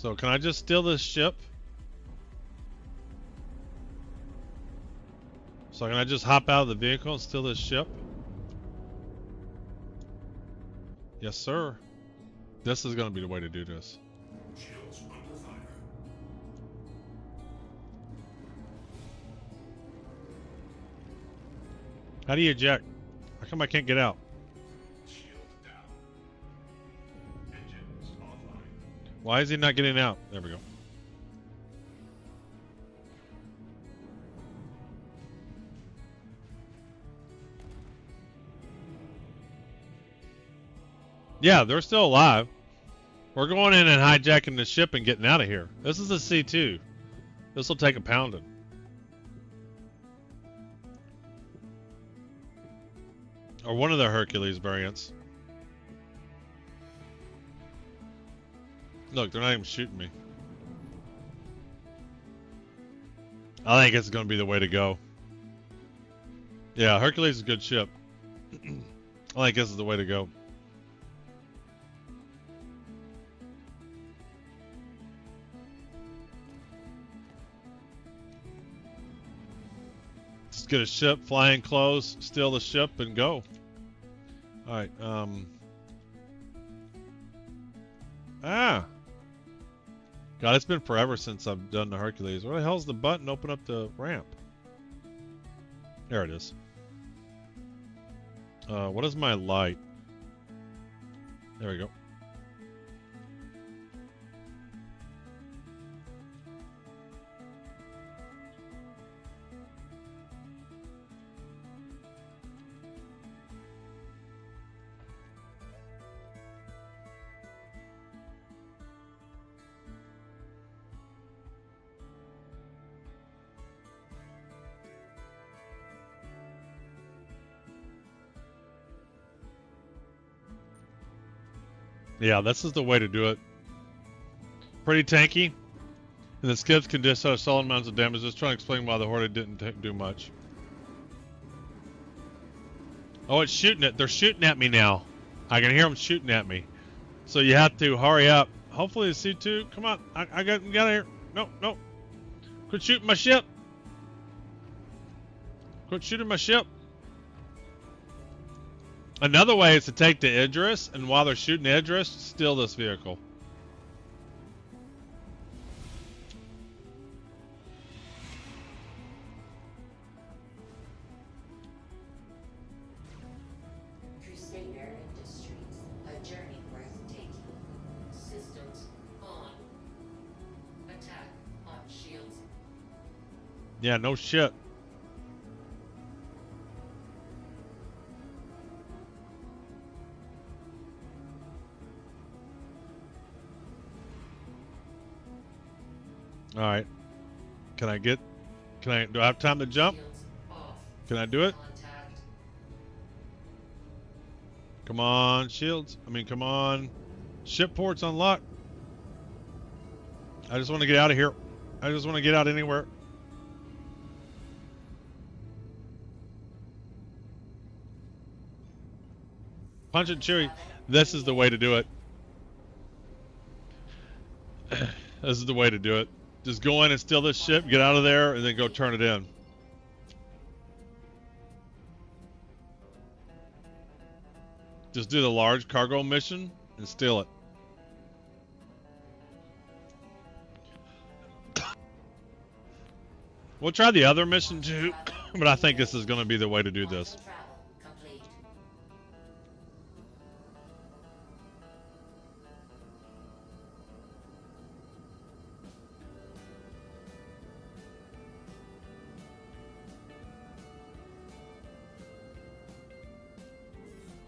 S1: So can I just steal this ship? So can I just hop out of the vehicle and steal this ship? Yes, sir. This is going to be the way to do this.
S9: Shields under fire.
S1: How do you eject? How come I can't get out?
S9: Shield down. Engines offline.
S1: Why is he not getting out? There we go. Yeah, they're still alive. We're going in and hijacking the ship and getting out of here. This is a C2. This will take a pounding. Or one of the Hercules variants. Look, they're not even shooting me. I think it's going to be the way to go. Yeah, Hercules is a good ship. I think this is the way to go. Let's get a ship flying close, steal the ship, and go. Alright, God, it's been forever since I've done the Hercules. Where the hell's the button to open up the ramp? There it is. What is my light? There we go. Yeah, this is the way to do it. Pretty tanky. And the skips can dish out solid amounts of damage. Just trying to explain why the Horde didn't do much. Oh, it's shooting it. They're shooting at me now. I can hear them shooting at me. So you have to hurry up. Hopefully the C2. Come on. I got to get out of here. No, no. Quit shooting my ship. Quit shooting my ship. Another way is to take the Idris, and while they're shooting the Idris, steal this vehicle.
S8: Crusader Industries, a journey worth taking. Systems on. Attack on shields.
S1: Yeah, no shit. All right. Do I have time to jump?
S8: Shields off.
S1: Can I do it?
S8: Contact.
S1: Come on, shields. Come on. Ship ports unlocked. I just want to get out of here. I just want to get out anywhere. Punch and Chewy. This is the way to do it. This is the way to do it. Just go in and steal this ship, get out of there, and then go turn it in. Just do the large cargo mission and steal it. We'll try the other mission too, but I think this is going to be the way to do this.
S8: Travel complete.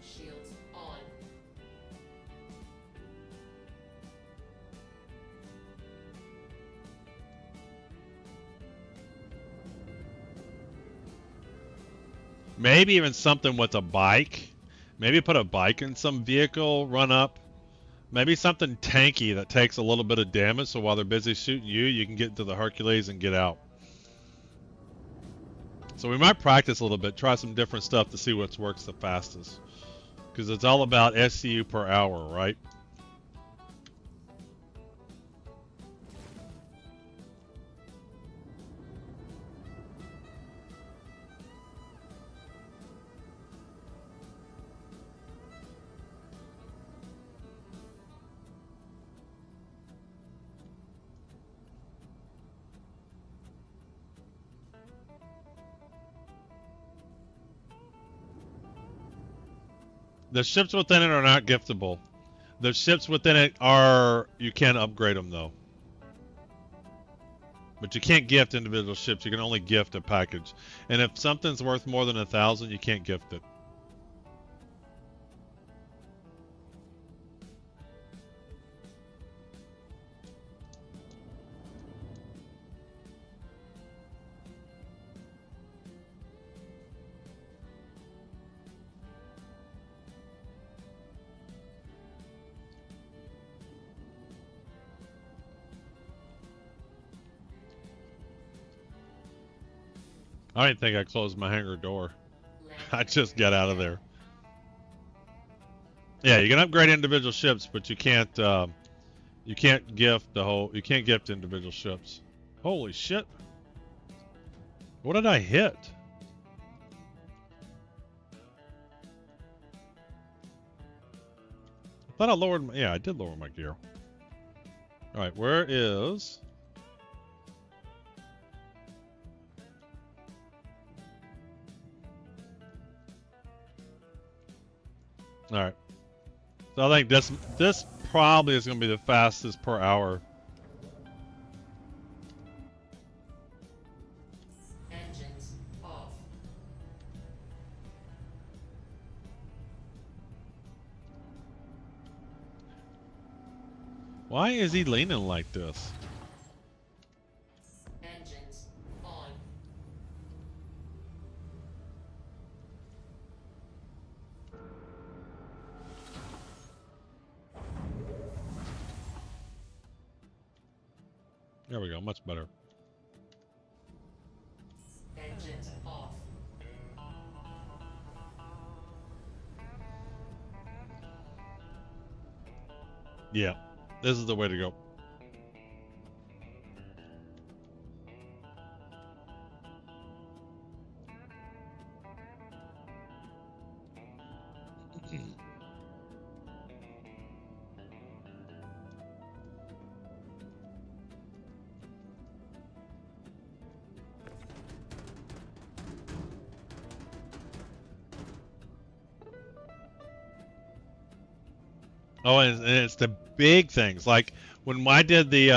S8: Shields on.
S1: Maybe even something with a bike. Maybe put a bike in some vehicle, run up. Maybe something tanky that takes a little bit of damage, so while they're busy shooting you, you can get into the Hercules and get out. So we might practice a little bit, try some different stuff to see what works the fastest. Because it's all about SCU per hour, right? The ships within it are not giftable. The ships within it are, you can upgrade them though. But you can't gift individual ships, you can only gift a package. And if something's worth more than 1,000, you can't gift it. I didn't think I closed my hangar door. I just got out of there. Yeah, you can upgrade individual ships, but you can't gift the whole. You can't gift individual ships. Holy shit! What did I hit? I thought I lowered my. Yeah, I did lower my gear. All right, where is? All right. So I think this probably is going to be the fastest per hour.
S8: Engines off.
S1: Why is he leaning like this?
S8: Engines on.
S1: There we go, much better.
S8: Engines off.
S1: Yeah, this is the way to go. Oh, and it's the big things. Like when I did the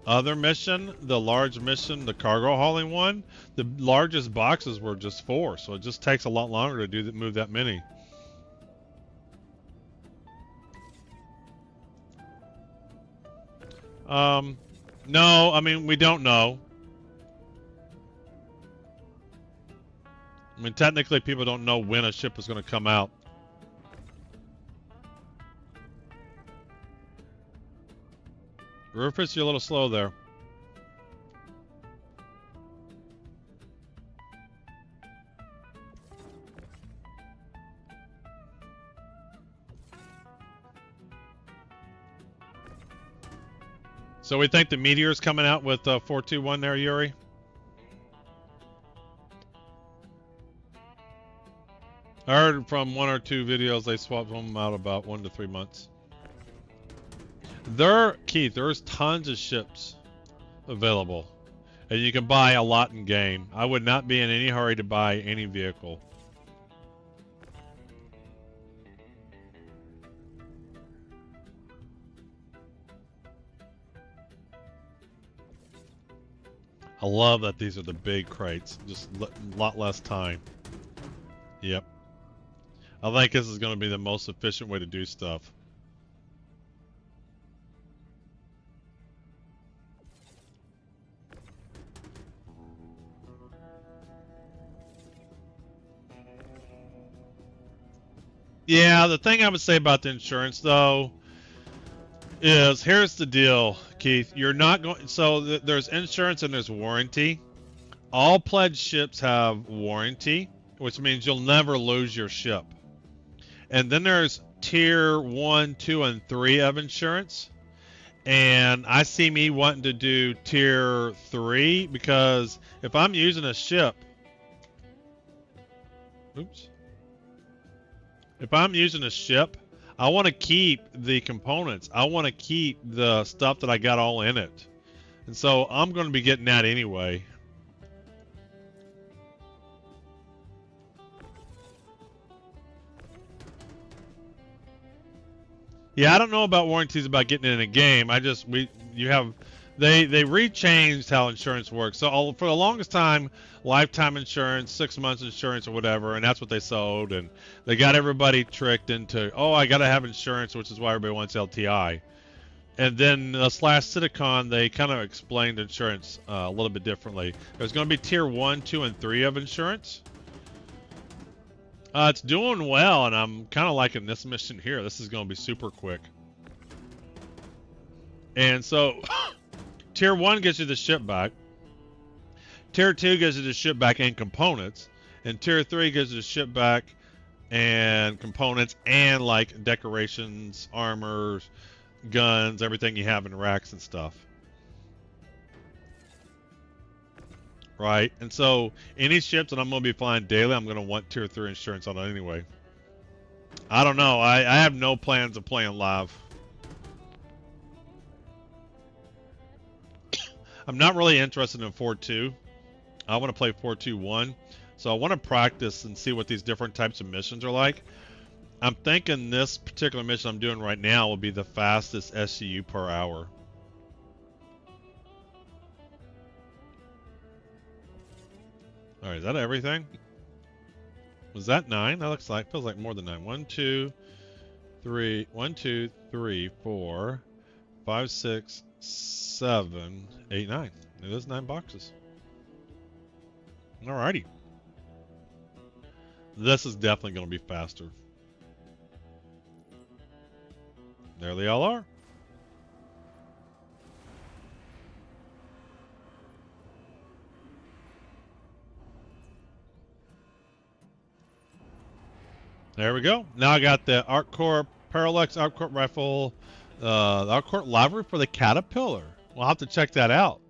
S1: other mission, the large mission, the cargo hauling one, the largest boxes were just 4, so it just takes a lot longer to do that, move that many. No, I mean we don't know. I mean technically people don't know when a ship is going to come out. Rufus, you're a little slow there. So we think the meteor's coming out with 4.2.1 there, Yuri? I heard from 1 or 2 videos they swapped them out about 1 to 3 months. Keith, there's tons of ships available, and you can buy a lot in game. I would not be in any hurry to buy any vehicle. I love that these are the big crates, just a lot less time. Yep. I think this is going to be the most efficient way to do stuff. Yeah, the thing I would say about the insurance, though, is here's the deal, Keith. You're not going. So there's insurance and there's warranty. All pledged ships have warranty, which means you'll never lose your ship. And then there's tier 1, 2, and 3 of insurance. And I see me wanting to do tier 3 because if I'm using a ship, oops. If I'm using a ship, I want to keep the components. I want to keep the stuff that I got all in it. And so I'm going to be getting that anyway. Yeah, I don't know about warranties about getting it in a game. They rechanged how insurance works. So for the longest time, lifetime insurance, 6 months insurance or whatever, and that's what they sold. And they got everybody tricked into, oh, I got to have insurance, which is why everybody wants LTI. And then this last CityCon, they kind of explained insurance a little bit differently. There's going to be tier 1, 2, and 3 of insurance. It's doing well, and I'm kind of liking this mission here. This is going to be super quick. And so, tier 1 gives you the ship back. Tier 2 gives you the ship back and components. And tier 3 gives you the ship back and components and like decorations, armors, guns, everything you have in racks and stuff. Right? And so, any ships that I'm going to be flying daily, I'm going to want tier 3 insurance on it anyway. I don't know. I have no plans of playing live. I'm not really interested in 4.2. I want to play 4.2.1. So I want to practice and see what these different types of missions are like. I'm thinking this particular mission I'm doing right now will be the fastest SCU per hour. Alright, is that everything? Was that 9? That looks like, feels like more than 9. 1, 2, 3, 1, 2, 3, 4, 5, 6, 7, 8, 9. It is 9 boxes. Alrighty. This is definitely going to be faster. There they all are. There we go. Now I got the ArcCorp Parallax ArcCorp rifle, the ArcCorp library for the Caterpillar. We'll have to check that out.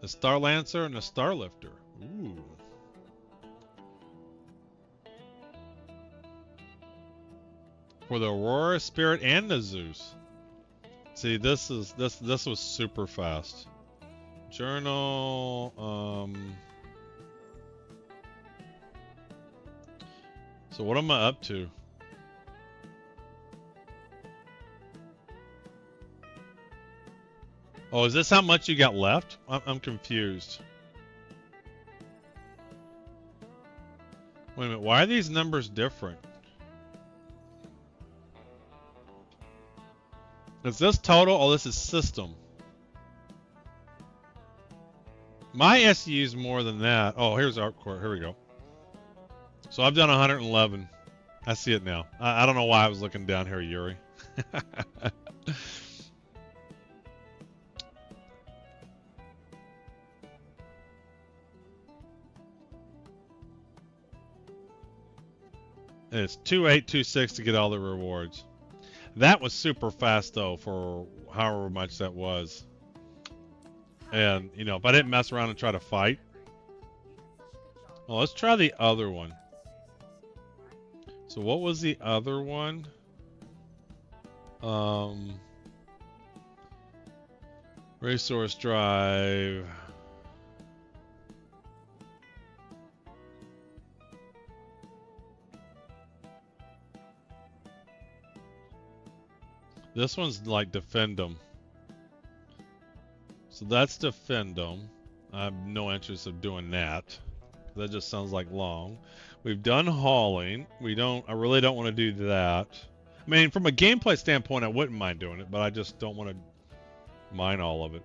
S1: The Star Lancer and the Star Lifter. Ooh. For the Aurora, Spirit, and the Zeus. See, this was super fast. Journal. So what am I up to? Oh, is this how much you got left? I'm confused. Wait a minute, why are these numbers different? Is this total? Oh, this is system. My SU is more than that. Oh, here's ArcCorp. Here we go. So I've done 111. I see it now. I don't know why I was looking down here, Yuri. It's 2826 to get all the rewards. That was super fast though for however much that was. And you know, if I didn't mess around and try to fight. Well, let's try the other one. So what was the other one? Resource drive. This one's like defend them. So that's defend them. I have no interest of doing that. That just sounds like long. We've done hauling. I really don't want to do that. I mean, from a gameplay standpoint, I wouldn't mind doing it, but I just don't want to mine all of it.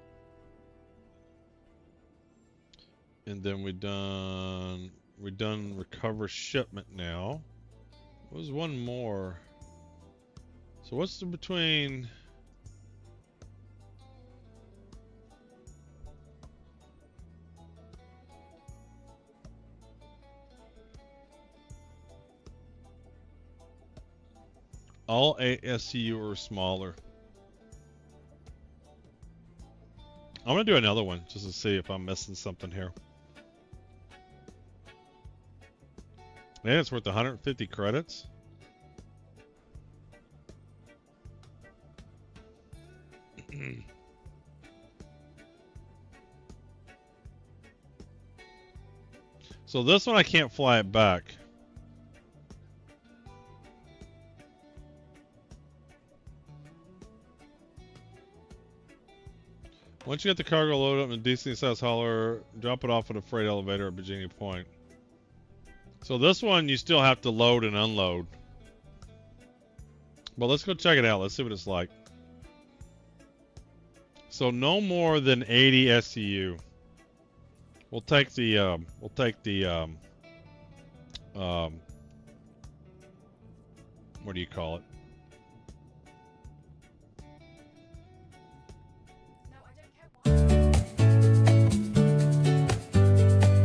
S1: And then we've done recover shipment now. What was one more? So what's the between? All ASCU or smaller. I'm gonna do another one just to see if I'm missing something here. Man, it's worth 150 credits. So this one I can't fly it back. Once you get the cargo loaded up in a decent sized hauler, drop it off at a freight elevator at Virginia Point. So this one you still have to load and unload. But let's go check it out. Let's see what it's like. So no more than 80 SCU. We'll take the what do you call it?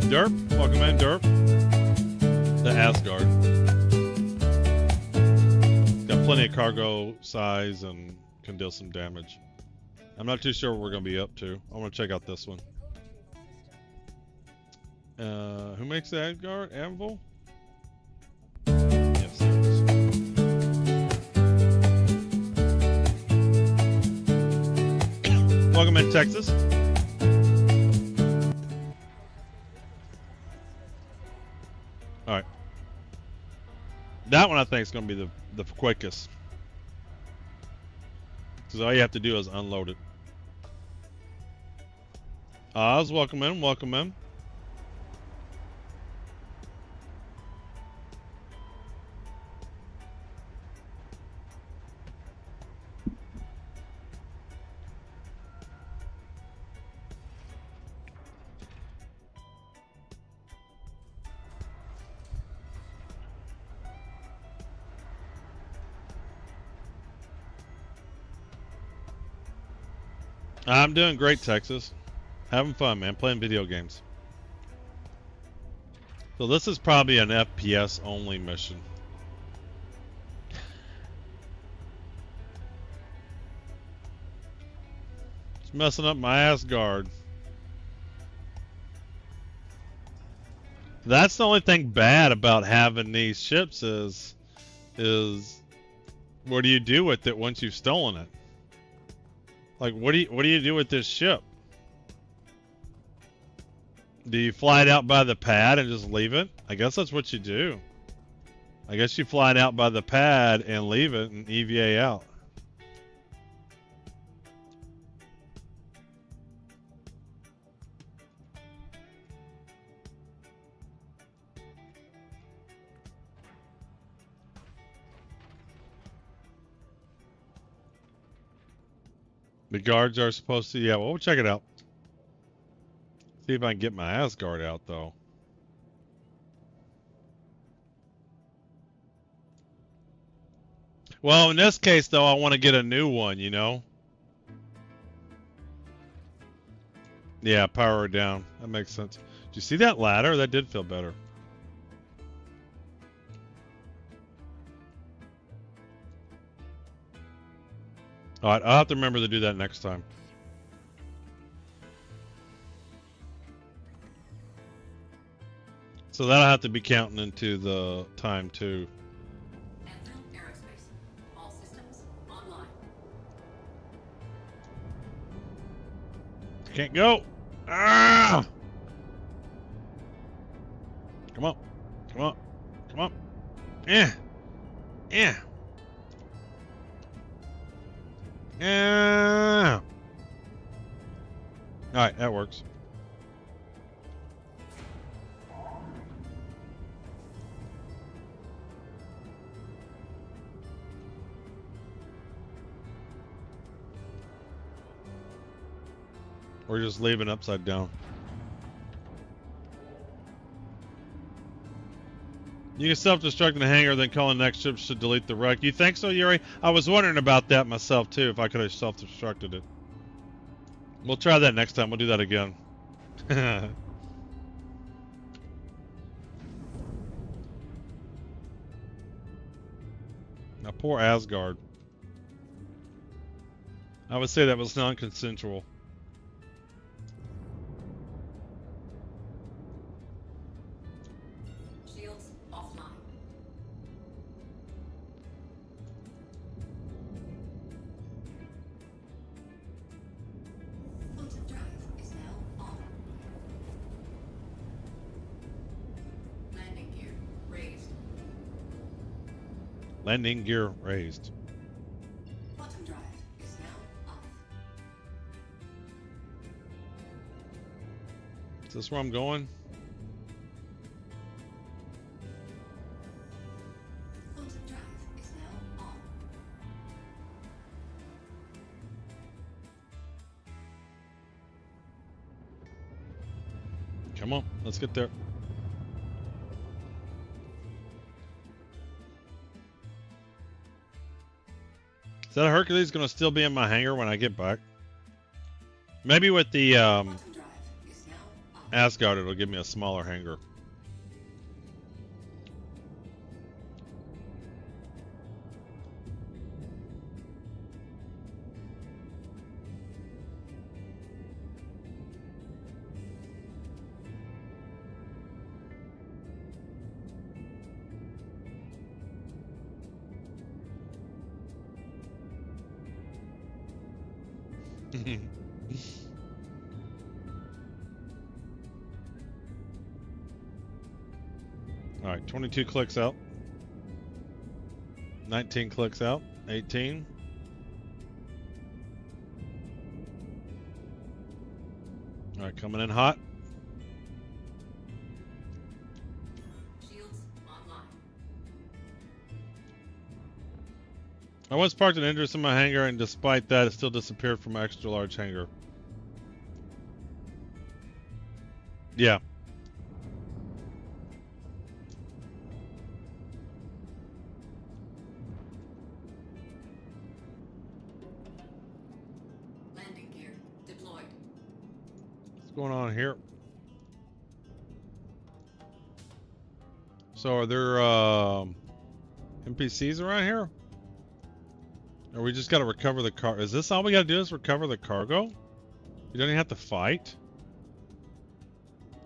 S1: Derp, welcome in, Derp. The Asgard. Got plenty of cargo size and can deal some damage. I'm not too sure what we're going to be up to. I want to check out this one. Who makes the Asgard? Anvil? Yes, there it is. Welcome in, Texas. Alright. That one I think is going to be the quickest. Because all you have to do is unload it. Oz, welcome in, welcome in. I'm doing great, Texas. Having fun, man. Playing video games. So this is probably an FPS only mission. It's messing up my Asgard. That's the only thing bad about having these ships is what do you do with it once you've stolen it? Like, what do you do with this ship? Do you fly it out by the pad and just leave it? I guess that's what you do. I guess you fly it out by the pad and leave it and EVA out. The guards are supposed to, yeah, well, we'll check it out. See if I can get my Asgard out, though. Well, in this case, though, I want to get a new one, you know? Yeah, power her down. That makes sense. Did you see that ladder? That did feel better. Alright, I'll have to remember to do that next time. So that'll have to be counting into the time too.
S8: Aerospace. All systems online.
S1: Can't go. Ah! Come on. Come on. Come on. Yeah. Yeah. Yeah. All right, that works. We're just leaving upside down. You can self-destruct in the hangar, then call the next ship should delete the wreck. You think so, Yuri? I was wondering about that myself, too, if I could have self-destructed it. We'll try that next time. We'll do that again. Now, poor Asgard. I would say that was non-consensual.
S8: Shields offline. Quantum drive is now on. Landing gear raised.
S1: Landing gear raised.
S8: Quantum drive is now off.
S1: Is this where I'm going?
S8: Boot drive is now on.
S1: Come on, let's get there. Is that Hercules gonna still be in my hangar when I get back? Maybe with the
S8: Bottom drive is now on.
S1: Asgard, it'll give me a smaller hangar. All right, 22 clicks out. 19 clicks out. 18. All right, coming in hot.
S8: Shields online.
S1: I once parked an Indris in my hangar, and despite that, it still disappeared from my extra large hangar. Yeah.
S8: Landing gear deployed.
S1: What's going on here? So are there NPCs around here? Or we just gotta recover the car? Is this all we gotta do is recover the cargo? You don't even have to fight?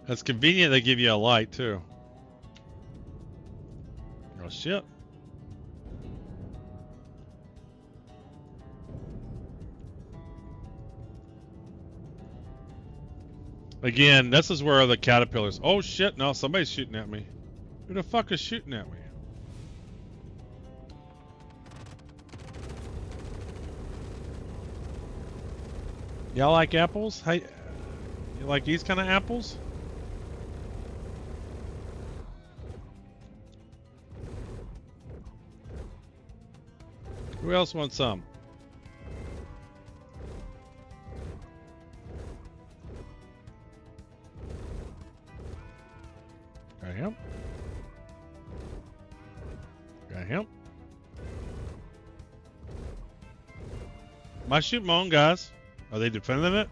S1: That's convenient they give you a light too. Oh shit. Again, this is where the caterpillars. Oh shit, no, somebody's shooting at me. Who the fuck is shooting at me? Y'all like apples? Hey, you like these kind of apples? Who else wants some? Got him. Got him. Am I shooting my own guys? Are they defending it?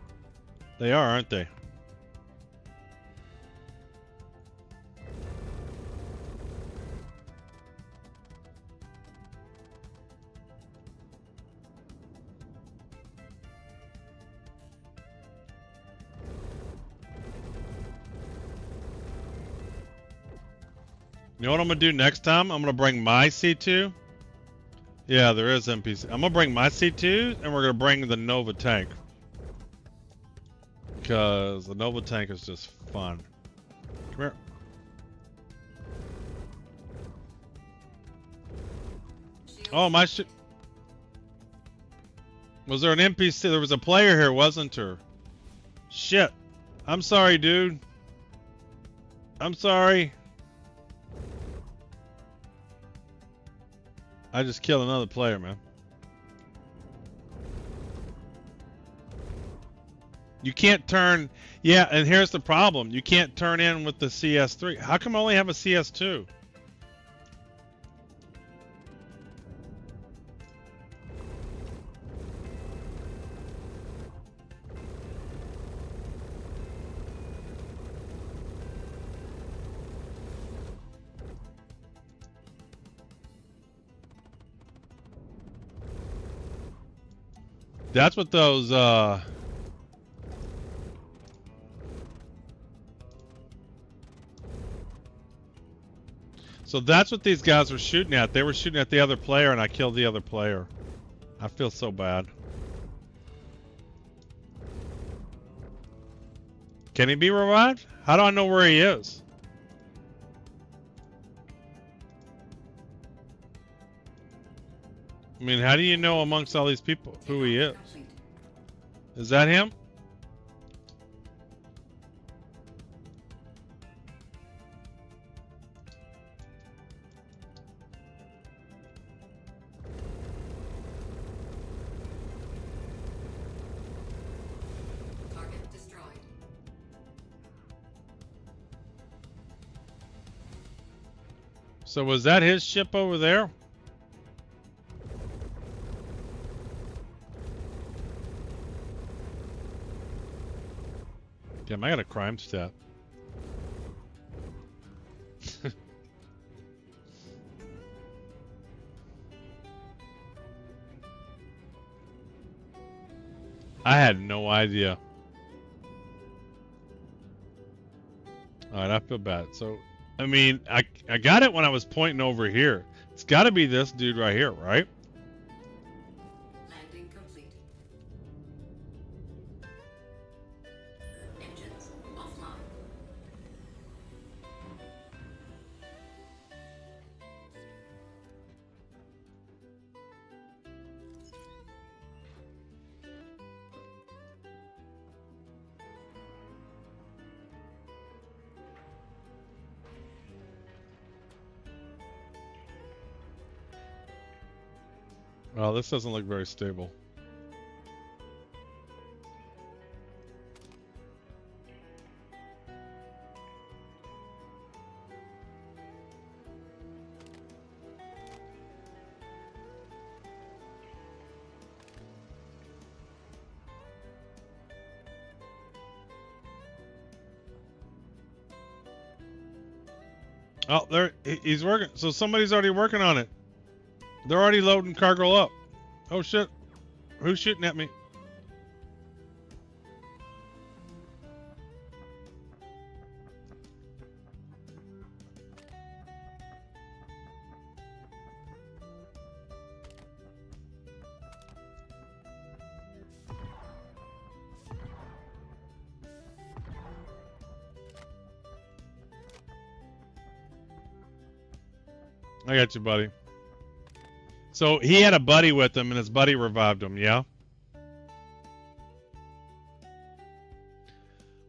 S1: They are, aren't they? You know what I'm gonna do next time? I'm gonna bring my C2. Yeah, there is NPC. I'm gonna bring my C2 and we're gonna bring the Nova tank. Because the Nova tank is just fun. Come here. Oh, my shit. Was there an NPC? There was a player here, wasn't there? Shit. I'm sorry, dude. I'm sorry. I just killed another player, man. You can't turn... Yeah, and here's the problem. You can't turn in with the CS3. How come I only have a CS2? That's what those, So that's what these guys were shooting at. They were shooting at the other player and I killed the other player. I feel so bad. Can he be revived? How do I know where he is? I mean, how do you know amongst all these people who he is? Is that him? So was that his ship over there? Damn, I got a crime stat. I had no idea. Alright, I feel bad. So, I mean, I got it when I was pointing over here. It's got to be this dude right here, right?
S8: Landing complete. Engines offline.
S1: Well, this doesn't look very stable. Oh, he's working. So somebody's already working on it. They're already loading cargo up. Oh shit. Who's shooting at me? I got you, buddy. So he had a buddy with him, and his buddy revived him, yeah?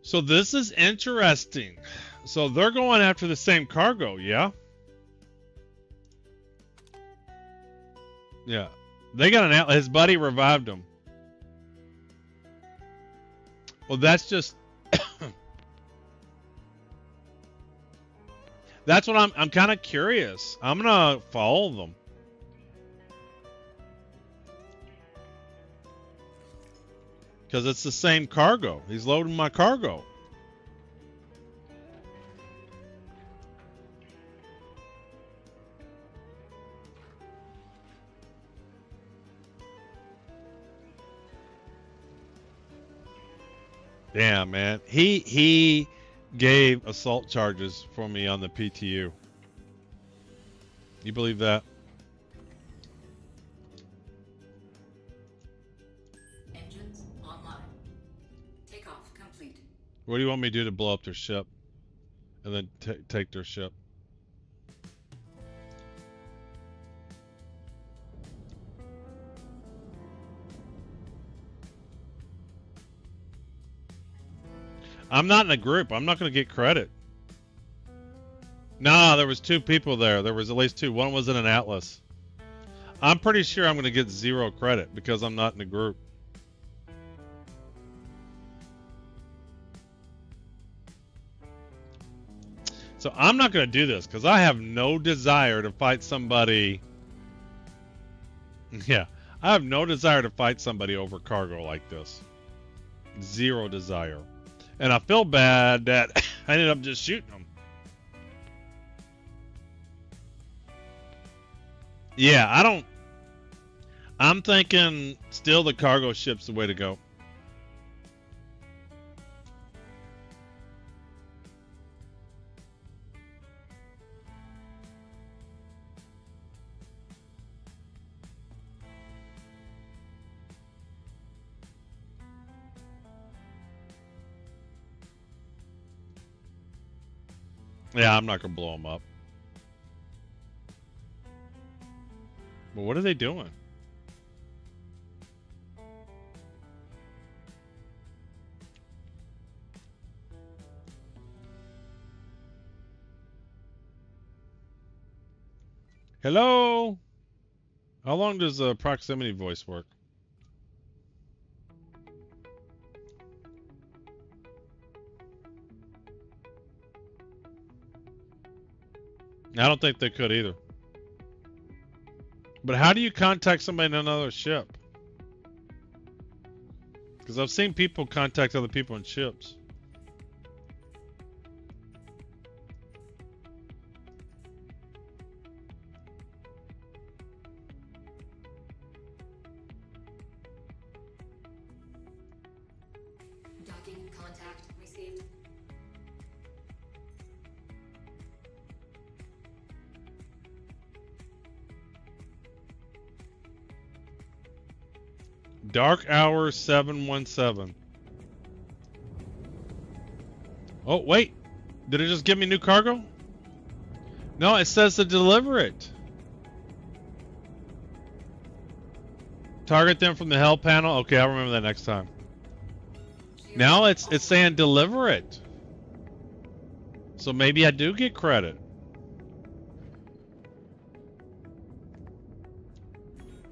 S1: So this is interesting. So they're going after the same cargo, yeah? Yeah. They got an out. His buddy revived him. Well, that's just... That's what I'm kind of curious. I'm going to follow them. Because it's the same cargo. He's loading my cargo. Damn, man. He gave assault charges for me on the PTU. You believe that?
S8: Engines online. Takeoff complete.
S1: What do you want me to do to blow up their ship? And then take their ship? I'm not in a group. I'm not going to get credit. Nah, there was 2 people there. There was at least 2. One was in an Atlas. I'm pretty sure I'm going to get 0 credit because I'm not in a group. So I'm not going to do this because I have no desire to fight somebody. Yeah, I have no desire to fight somebody over cargo like this. 0 desire. And I feel bad that I ended up just shooting them. Yeah, I'm thinking still the cargo ship's the way to go. Yeah, I'm not going to blow them up. But what are they doing? Hello? How long does proximity voice work? I don't think they could either. But how do you contact somebody on another ship? Because I've seen people contact other people in ships.
S8: Docking contact received.
S1: Dark Hour 717. Oh, wait. Did it just give me new cargo? No, it says to deliver it. Target them from the hell panel. Okay, I'll remember that next time. Now it's saying deliver it. So maybe I do get credit.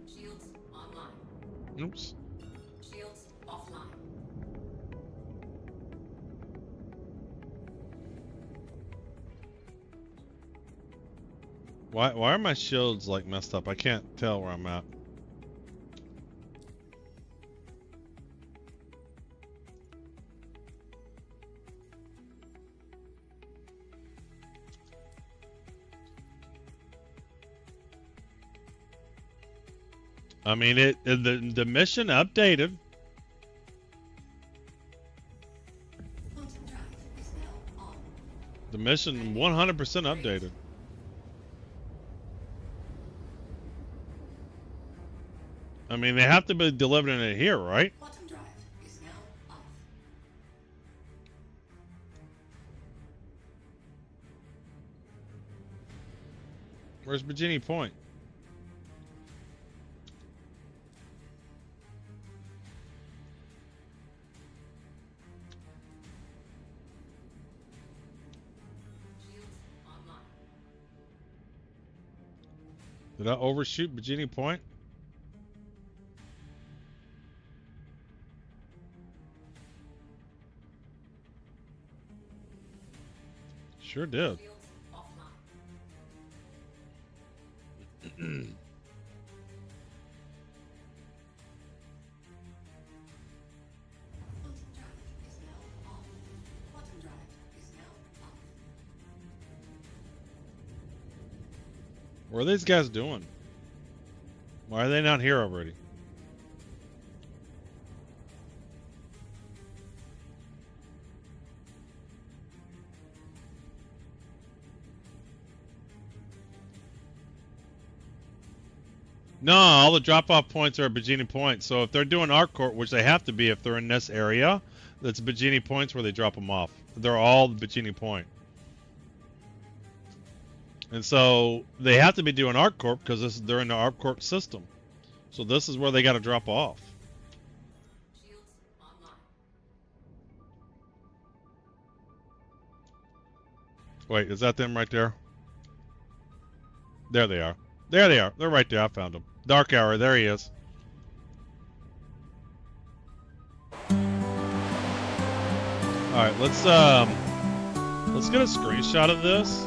S8: Shields online.
S1: Oops.
S8: Shields offline.
S1: Why are my shields like messed up? I can't tell where I'm at. I mean, the mission updated.
S8: Quantum drive is now on.
S1: The mission 100% updated. I mean, they have to be delivering it here, right?
S8: Quantum drive is now off.
S1: Where's Bikini Point?
S8: Shields online.
S1: Did I overshoot Bikini Point? Sure did.
S8: Shields offline. Quantum drive is now on. Quantum drive is now off.
S1: What are these guys doing? Why are they not here already? No, all the drop-off points are at Bikini Point. So if they're doing ArcCorp, which they have to be if they're in this area, that's Bikini Points where they drop them off. They're all Bikini Point. And so they have to be doing ArcCorp because they're in the ArcCorp system. So this is where they got to drop off.
S8: Shields online.
S1: Wait, is that them right there? There they are. There they are. They're right there. I found them. Dark Hour. There he is. All right, let's get a screenshot of this.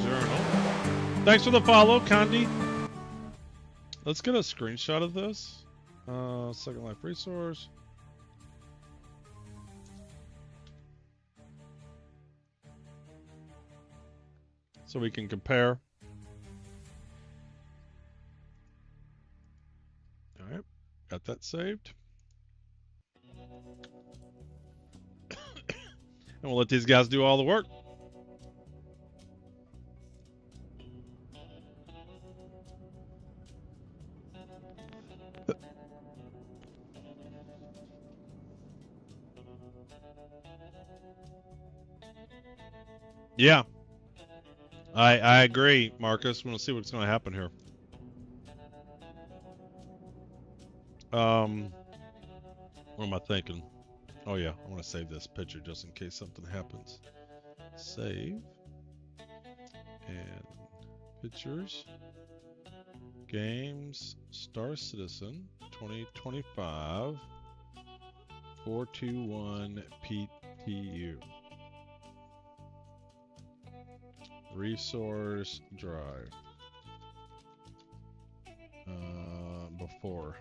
S1: Journal. Thanks for the follow, Condi. Let's get a screenshot of this. Second Life Resource. So we can compare. All right, got that saved. And we'll let these guys do all the work. Yeah, I agree, Marcus. We'll see what's going to happen here. What am I thinking? Oh yeah, I want to save this picture just in case something happens. Save. And pictures. Games. Star Citizen. 2025. 4.2.1 PTU. Resource drive. Before.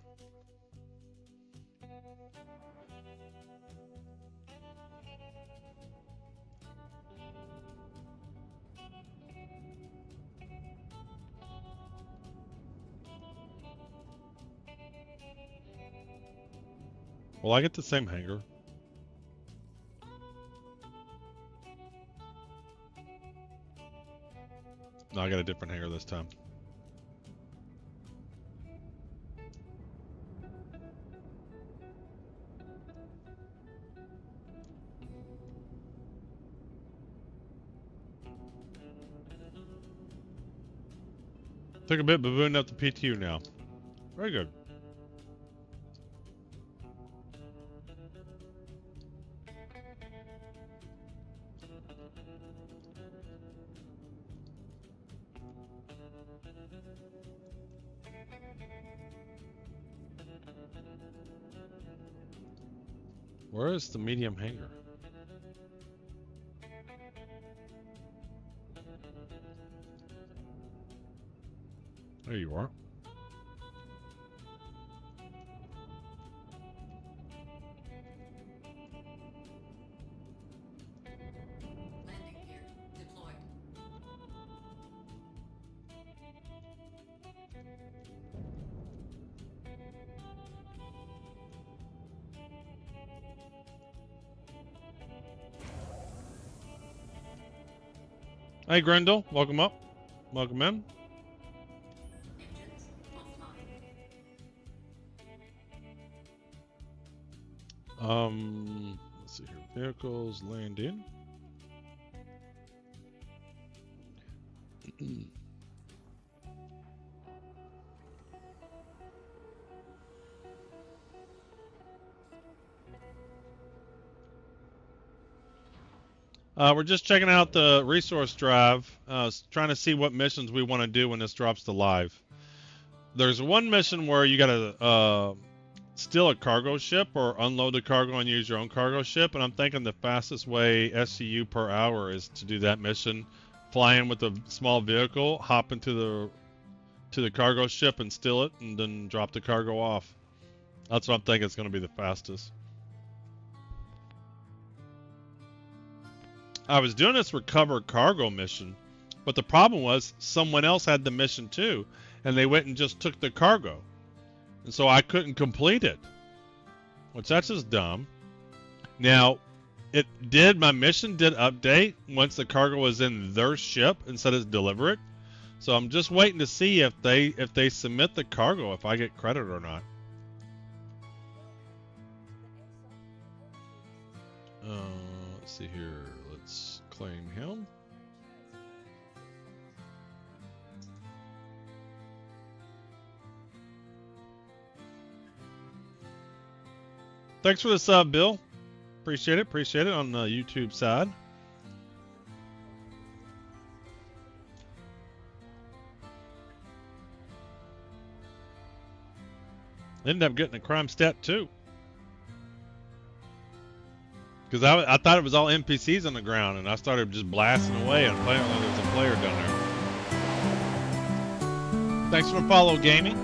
S1: Well, I get the same hanger. No, I got a different hanger this time. Took a bit, but booting up the PTU now. Very good. Where is the medium hanger? There you are.
S8: Landing gear deployed.
S1: Hey, Grendel, welcome up. Welcome in.
S8: Engines offline.
S1: Let's see here. Vehicles landing. We're just checking out the resource drive, trying to see what missions we want to do when this drops to live. There's one mission where you gotta steal a cargo ship or unload the cargo and use your own cargo ship, and I'm thinking the fastest way SCU per hour is to do that mission. Fly in with a small vehicle, hop into the cargo ship and steal it, and then drop the cargo off. That's what I'm thinking is going to be the fastest. I was doing this recover cargo mission, but the problem was someone else had the mission too, and they went and just took the cargo. And so I couldn't complete it, which that's just dumb. Now, my mission did update once the cargo was in their ship instead of deliver it. So I'm just waiting to see if they submit the cargo, if I get credit or not. Let's see here. Let's claim him. Thanks for the sub, Bill. Appreciate it. Appreciate it on the YouTube side. Ended up getting a crime stat too. Because I thought it was all NPCs on the ground, and I started just blasting away, and apparently there's a player down there. Thanks for the follow, gaming.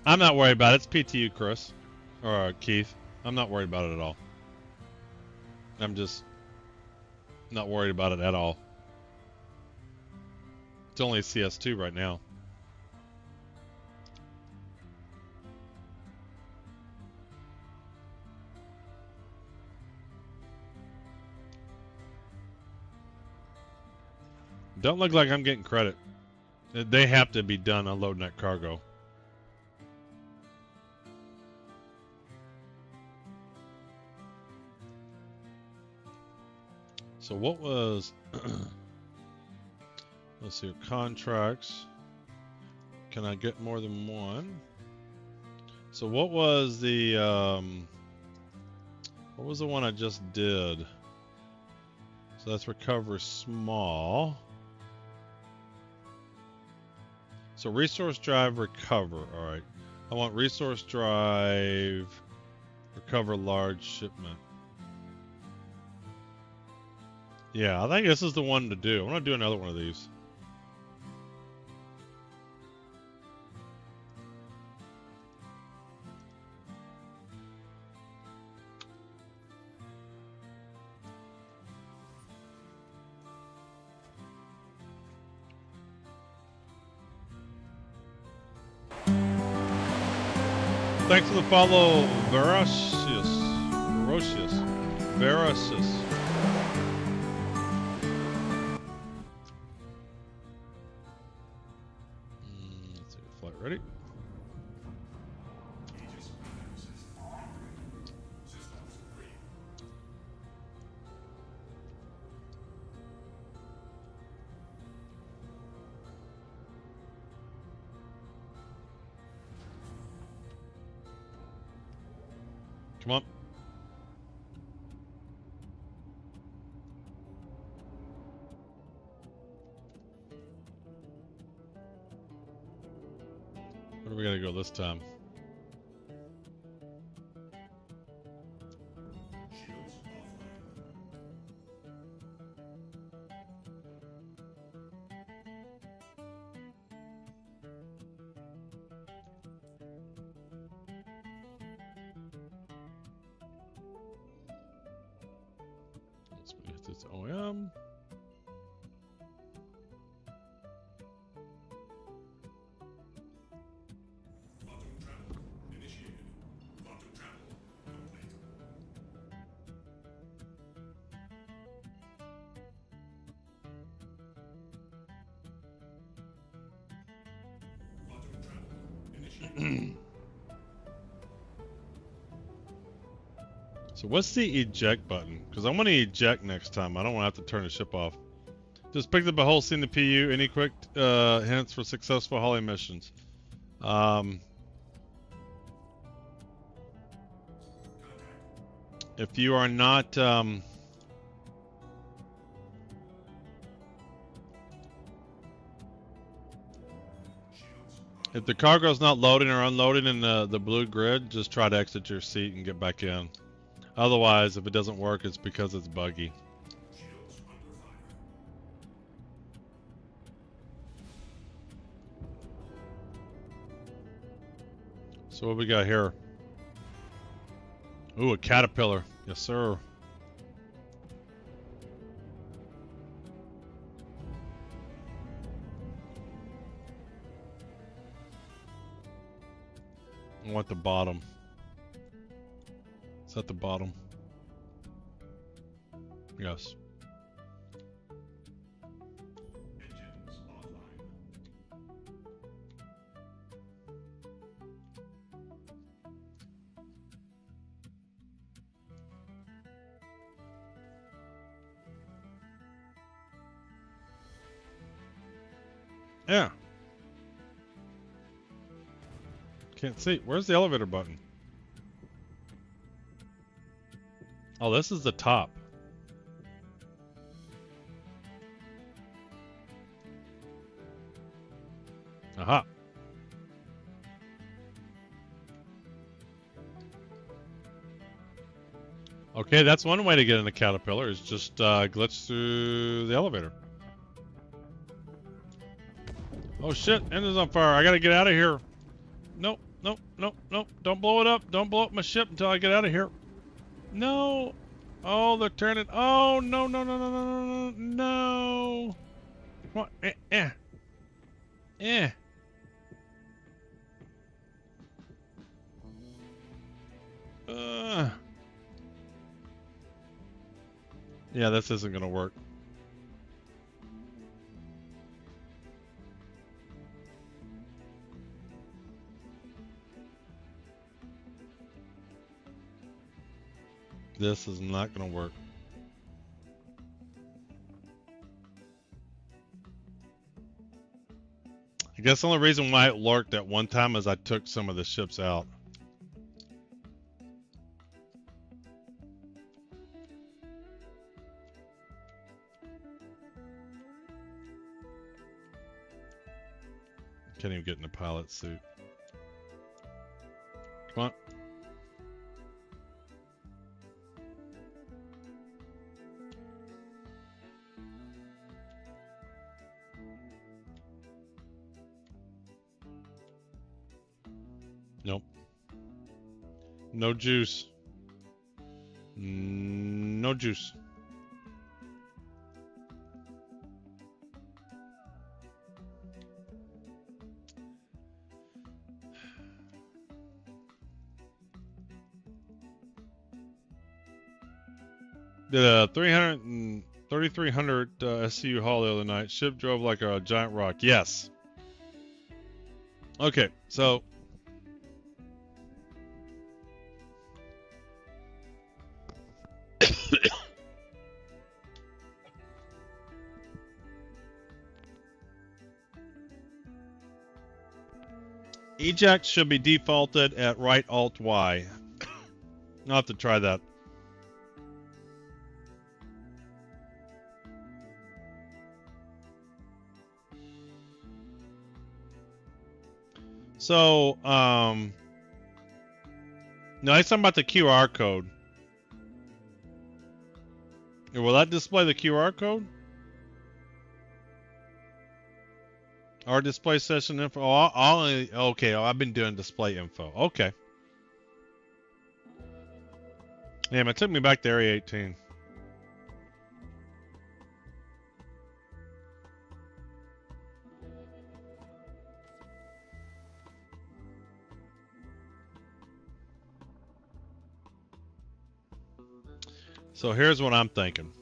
S1: I'm not worried about it. It's PTU, Chris. Or Keith. I'm not worried about it at all. I'm just not worried about it at all. It's only a CS2 right now. Don't look like I'm getting credit. They have to be done unloading that cargo. So what was... Let's see, contracts. Can I get more than one? So what was the one I just did? So that's recover small. So resource drive recover. All right. I want resource drive Recover large shipment. Yeah, I think this is the one to do. I'm gonna do another one of these. Thanks for the follow, Verocious. Let's see, flight ready. Come on. Where do we gotta go this time?
S9: Shields offline.
S1: Let's hit this OM.
S9: Quantum travel initiated. Quantum travel complete. Quantum travel initiated.
S1: So what's the eject button? Because I want to eject next time. I don't want to have to turn the ship off. Just picked up a whole scene in the PU. Any quick hints for successful Holly missions? If you are not... if the cargo's not loading or unloading in the blue grid, just try to exit your seat and get back in. Otherwise, if it doesn't work, it's because it's buggy.
S9: Shields under fire.
S1: So what we got here? Ooh, a caterpillar. Yes, sir. I want the bottom. Is that the bottom? Yes.
S9: Engines online.
S1: Yeah. Can't see. Where's the elevator button? Oh, this is the top. Aha. Okay, that's one way to get in the caterpillar, is just glitch through the elevator. Oh shit, engine's on fire. I gotta get out of here. Nope, nope, nope, nope. Don't blow it up. Don't blow up my ship until I get out of here. No. Oh, they're turning. Oh, no, no, no, no, no, no, no, no. Come on. Yeah, this isn't gonna work. This is not gonna work. I guess the only reason why it worked at one time is I took some of the ships out. Can't even get in the pilot suit. Come on. No juice. No juice. The 3300 SCU haul the other night. Ship drove like a giant rock. Yes. Okay, so eject should be defaulted at right alt Y. I'll have to try that. So, no, it's talking about the QR code. Will that display the QR code? Or display session info? Oh, okay, I've been doing display info. Okay. Damn, it took me back to Area 18. So here's what I'm thinking.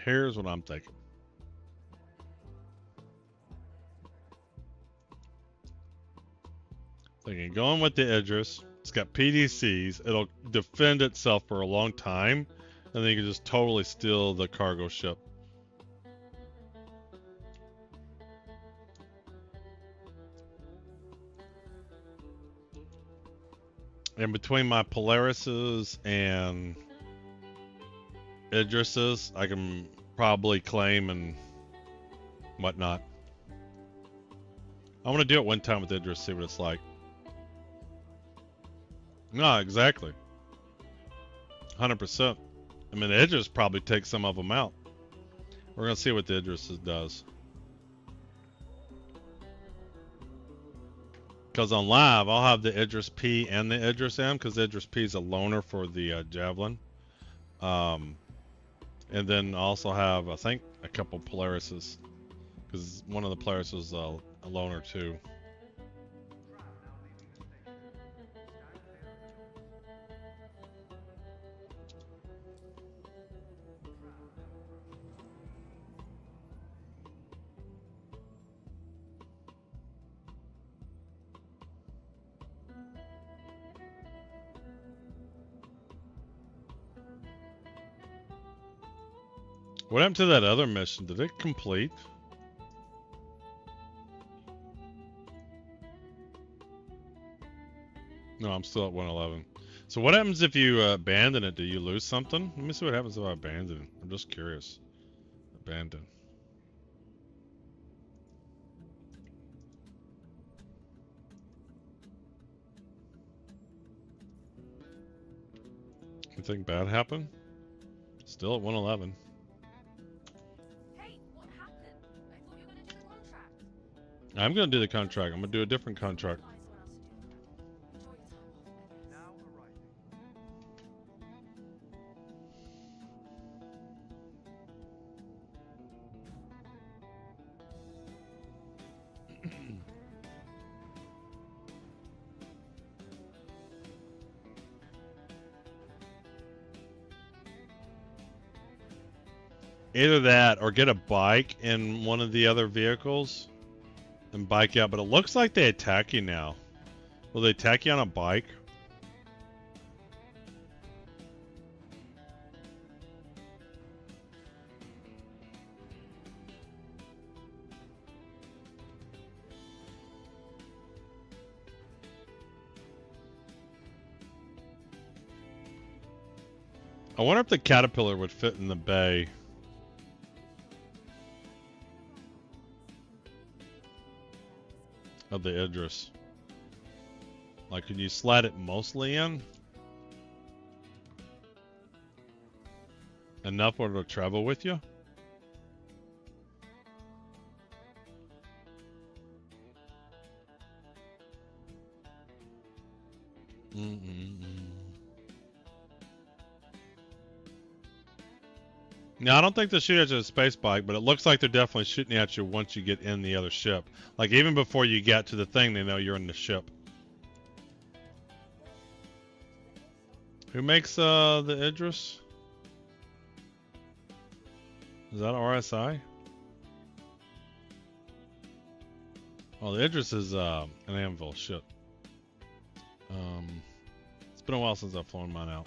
S1: Here's what I'm thinking. Going with the Idris. It's got PDCs. It'll defend itself for a long time. And then you can just totally steal the cargo ship. And between my Polarises and Idrises, I can probably claim and whatnot. I want to do it one time with Idris, see what it's like. No, exactly. 100%. I mean, the Idris probably takes some of them out. We're going to see what the Idris does. Because on live, I'll have the Idris P and the Idris M, because the Idris P is a loner for the Javelin. And then also have, I think, a couple Polarises, because one of the Polaris is a loner too. What happened to that other mission? Did it complete? No, I'm still at 111. So what happens if you abandon it? Do you lose something? Let me see what happens if I abandon it. I'm just curious. Abandon. Anything bad happen? Still at 111. I'm going to do the contract. I'm going to do a different contract. Either that or get a bike in one of the other vehicles. And bike out, but it looks like they attack you now. Will they attack you on a bike? I wonder if the Caterpillar would fit in the bay. Of the Idris. Like, can you slide it mostly in? Enough where it'll travel with you? No, I don't think they'll shoot at you with a space bike, but it looks like they're definitely shooting at you once you get in the other ship. Like, even before you get to the thing, they know you're in the ship. Who makes the Idris? Is that RSI? Oh, the Idris is an Anvil. Shit. It's been a while since I've flown mine out.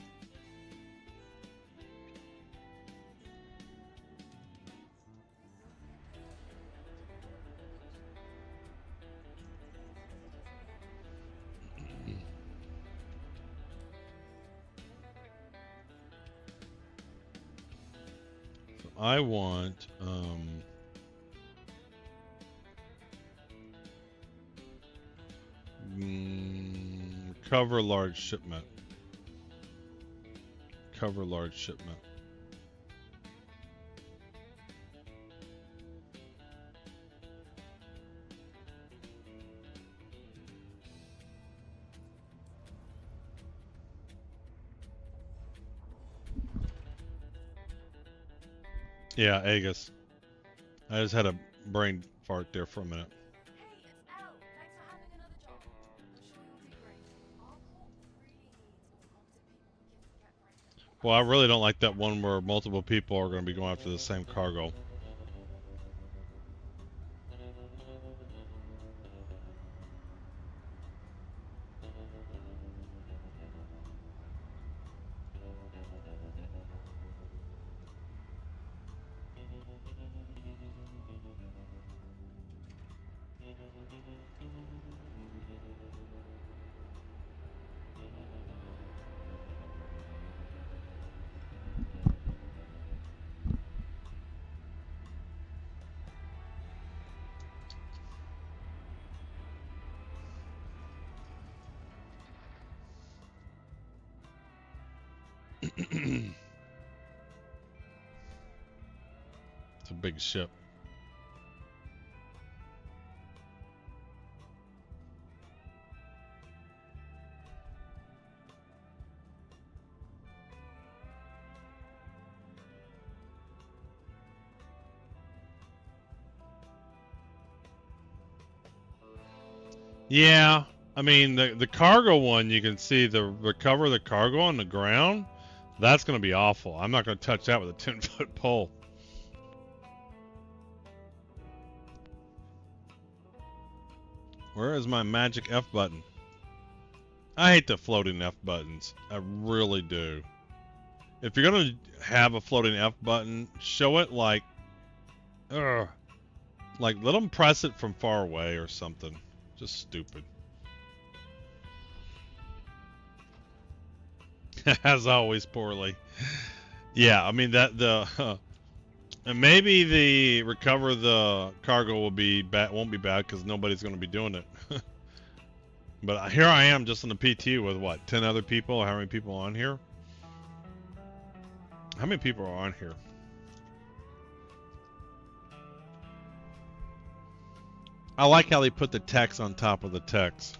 S1: I want cover large shipment. Cover large shipment. Yeah, Aegis. I just had a brain fart there for a minute. Well, I really don't like that one where multiple people are going to be going after the same cargo. It's a big ship. Yeah, I mean the cargo one, you can see the recover the cargo on the ground. That's going to be awful. I'm not going to touch that with a 10-foot pole. Where is my magic F button? I hate the floating F buttons. I really do. If you're going to have a floating F button, show it like let them press it from far away or something. Just stupid. As always, poorly. Yeah, I mean and maybe the recover the cargo will be bad. Won't be bad because nobody's going to be doing it. But here I am, just on the PTU with what, 10 other people? How many people on here? How many people are on here? I like how they put the text on top of the text.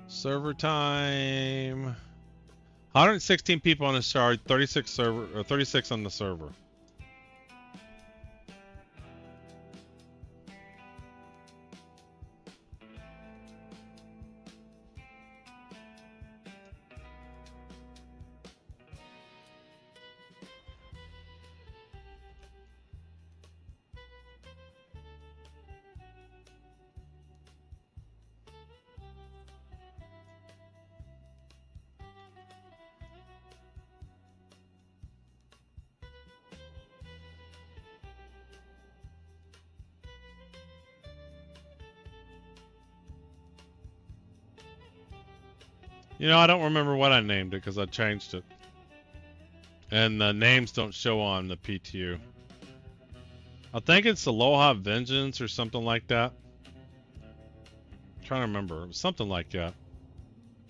S1: Server time. 116 people on the shard, 36 on the server. You know, I don't remember what I named it because I changed it. And the names don't show on the PTU. I think it's Aloha Vengeance or something like that. I'm trying to remember. It was something like that.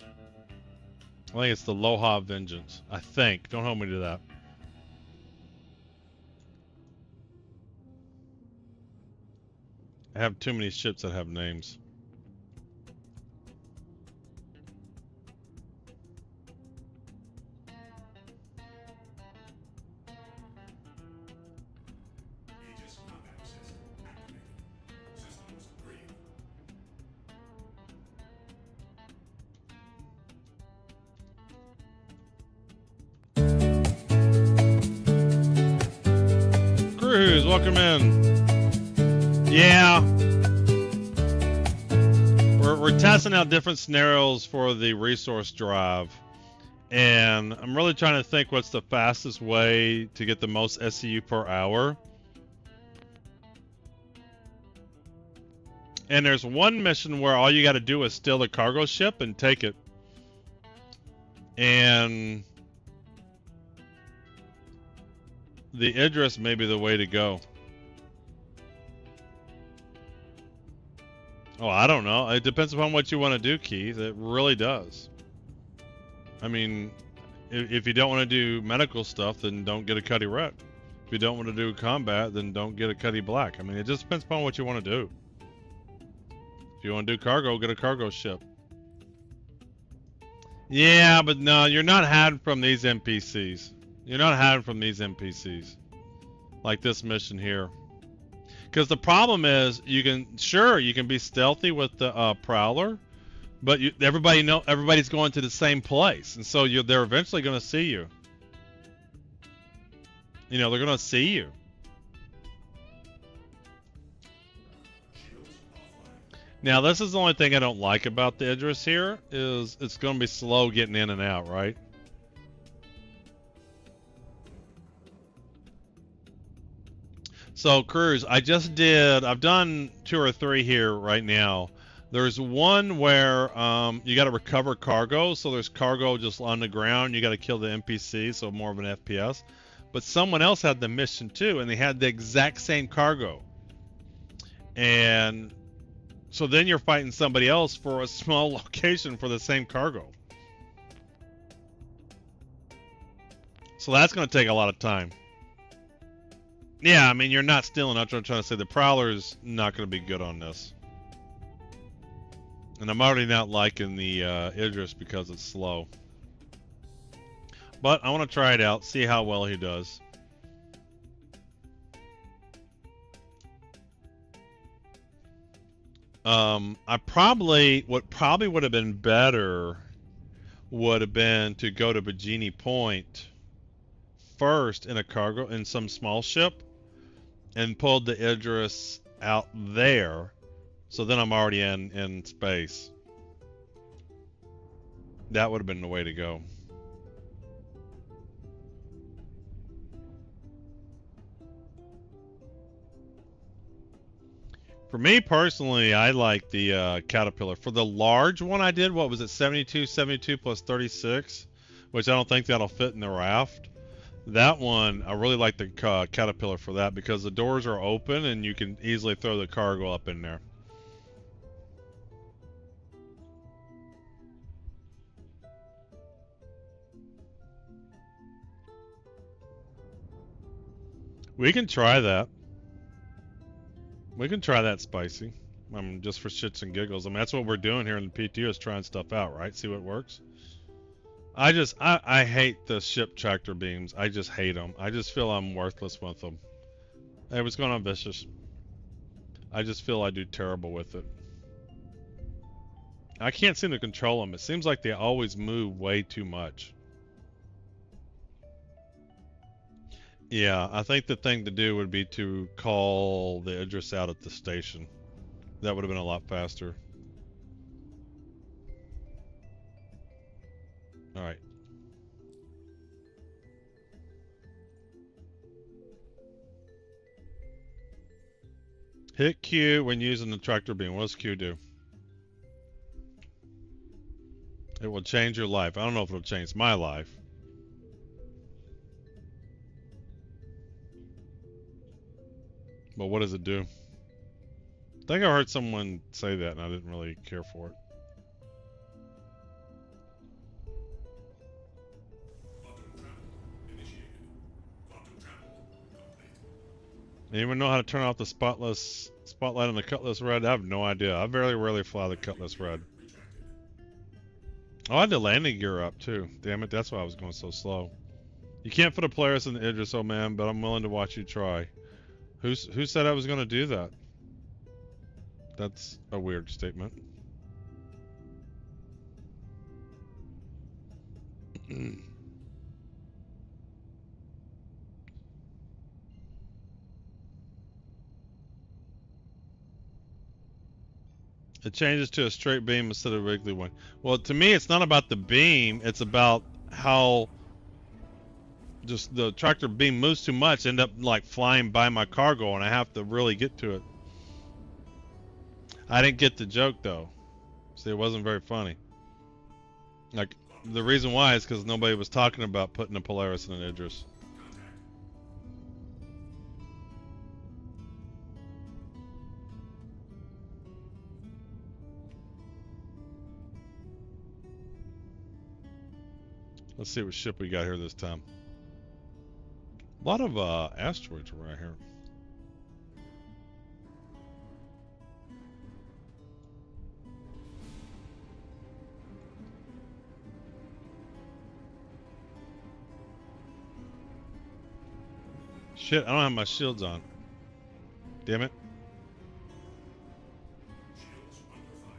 S1: I think it's the Aloha Vengeance. I think. Don't hold me to that. I have too many ships that have names.
S9: Aegis combat system activated. Systems green.
S1: Cruise, welcome in. Yeah. We're testing out different scenarios for the resource drive. And I'm really trying to think what's the fastest way to get the most SCU per hour. And there's one mission where all you got to do is steal the cargo ship and take it. And the Idris may be the way to go. Oh, I don't know. It depends upon what you want to do, Keith. It really does. I mean, if you don't want to do medical stuff, then don't get a Cuddy Red. If you don't want to do combat, then don't get a Cuddy Black. I mean, it just depends upon what you want to do. If you want to do cargo, get a cargo ship. Yeah, but no, you're not hiding from these NPCs. You're not hiding from these NPCs. Like this mission here. Because the problem is, you can be stealthy with the Prowler, but everybody's going to the same place, and so they're eventually going to see you. You know, they're going to see you. Now, this is the only thing I don't like about the Idris here, is it's going to be slow getting in and out, right? So, Cruz, I've done 2 or 3 here right now. There's one where you got to recover cargo, so there's cargo just on the ground. You got to kill the NPC, so more of an FPS. But someone else had the mission too, and they had the exact same cargo. And so then you're fighting somebody else for a small location for the same cargo. So that's going to take a lot of time. Yeah, I mean, you're not stealing. I'm trying to say the Prowler's not going to be good on this. And I'm already not liking the Idris because it's slow. But I want to try it out, see how well he does. What probably would have been better would have been to go to Bikini Point first in some small ship, and pulled the Idris out there, so then I'm already in space. That would have been the way to go. For me personally, I like the Caterpillar. For the large one I did, what was it, 72 plus 36, which I don't think that'll fit in the raft. That one, I really like the Caterpillar for that, because the doors are open and you can easily throw the cargo up in there. We can try that. We can try that, Spicy. Just for shits and giggles. I mean, that's what we're doing here in the PTU, is trying stuff out, right? See what works. I hate the ship tractor beams. I just hate them. I just feel I'm worthless with them. Hey, what's going on, Vicious? I just feel I do terrible with it. I can't seem to control them. It seems like they always move way too much. Yeah, I think the thing to do would be to call the Idris out at the station. That would have been a lot faster. Alright. Hit Q when using the tractor beam. What does Q do? It will change your life. I don't know if it'll change my life. But what does it do? I think I heard someone say that and I didn't really care for it.
S9: Quantum travel initiated. Quantum travel complete.
S1: Anyone know how to turn off the spotlight on the Cutlass Red? I have no idea. I very rarely fly the Cutlass Red. Oh, I had the landing gear up too. Damn it, that's why I was going so slow. You can't put a Polaris in the Idris, oh man, but I'm willing to watch you try. Who said I was going to do that? That's a weird statement. It changes to a straight beam instead of a regular one. Well, to me, it's not about the beam. It's about how just the tractor beam moves too much, end up like flying by my cargo, and I have to really get to it. I didn't get the joke though. See, it wasn't very funny. Like, the reason why is because nobody was talking about putting a Polaris in an Idris. Let's see what ship we got here this time. A lot of asteroids right here. Shit, I don't have my shields on. Damn it.
S9: Shields under fire.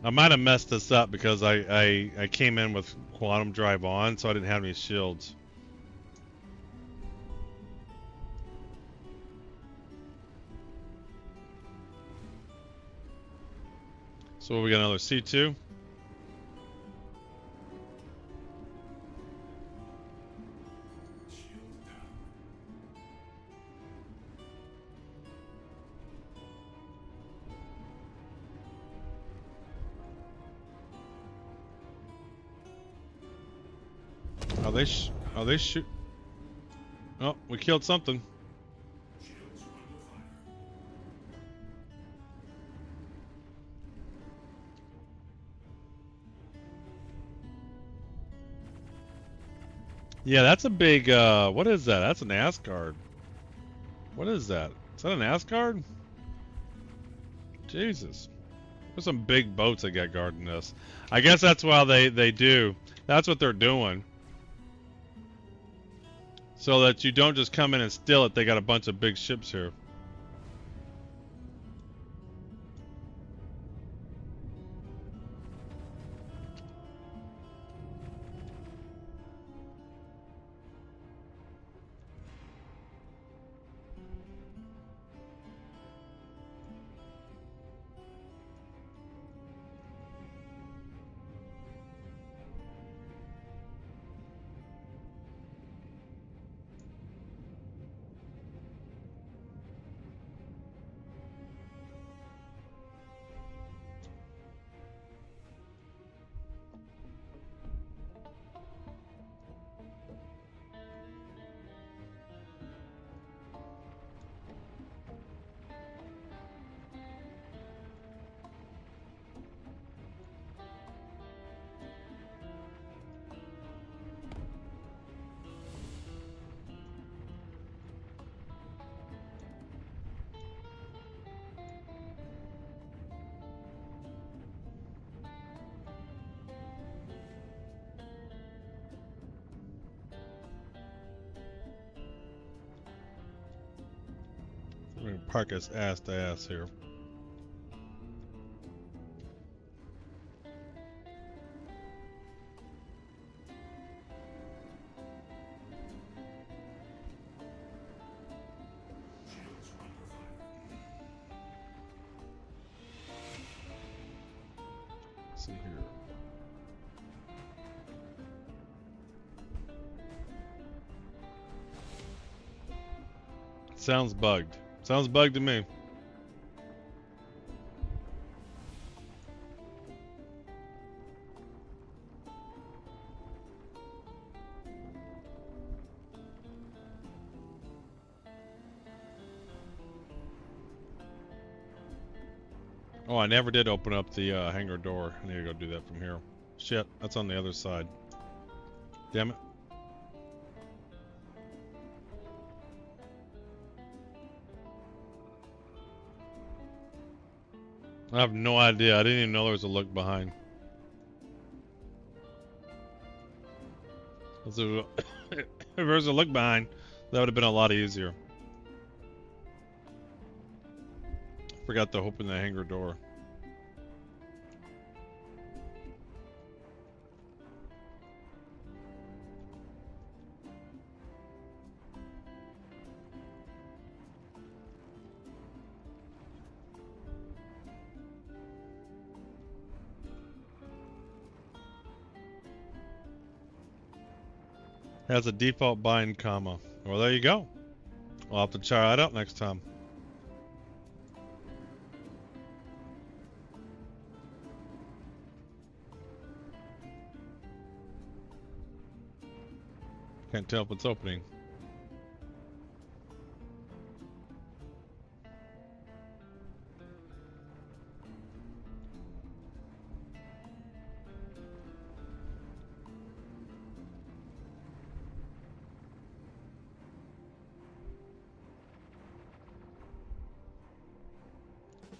S1: I might have messed this up because I came in with quantum drive on, so I didn't have any shields. So we got another C2.
S9: Shield down.
S1: Are they shoot? Oh, we killed something.
S9: Shields under fire.
S1: Yeah, that's a big, what is that? That's an Asgard. What is that? Is that an Asgard? Jesus. There's some big boats that got guarding this. I guess that's why they do. That's what they're doing. So that you don't just come in and steal it, they got a bunch of big ships here. We're gonna park us ass to ass here.
S9: Shields under fire.
S1: Let's see here. Sounds bugged. Sounds bugged to me. Oh, I never did open up the hangar door. I need to go do that from here. Shit, that's on the other side. Damn it. I have no idea. I didn't even know there was a look behind. If there was a look behind, that would have been a lot easier. Forgot to open the hangar door. Has a default bind comma. Well, there you go. We'll have to try that out next time. Can't tell if it's opening.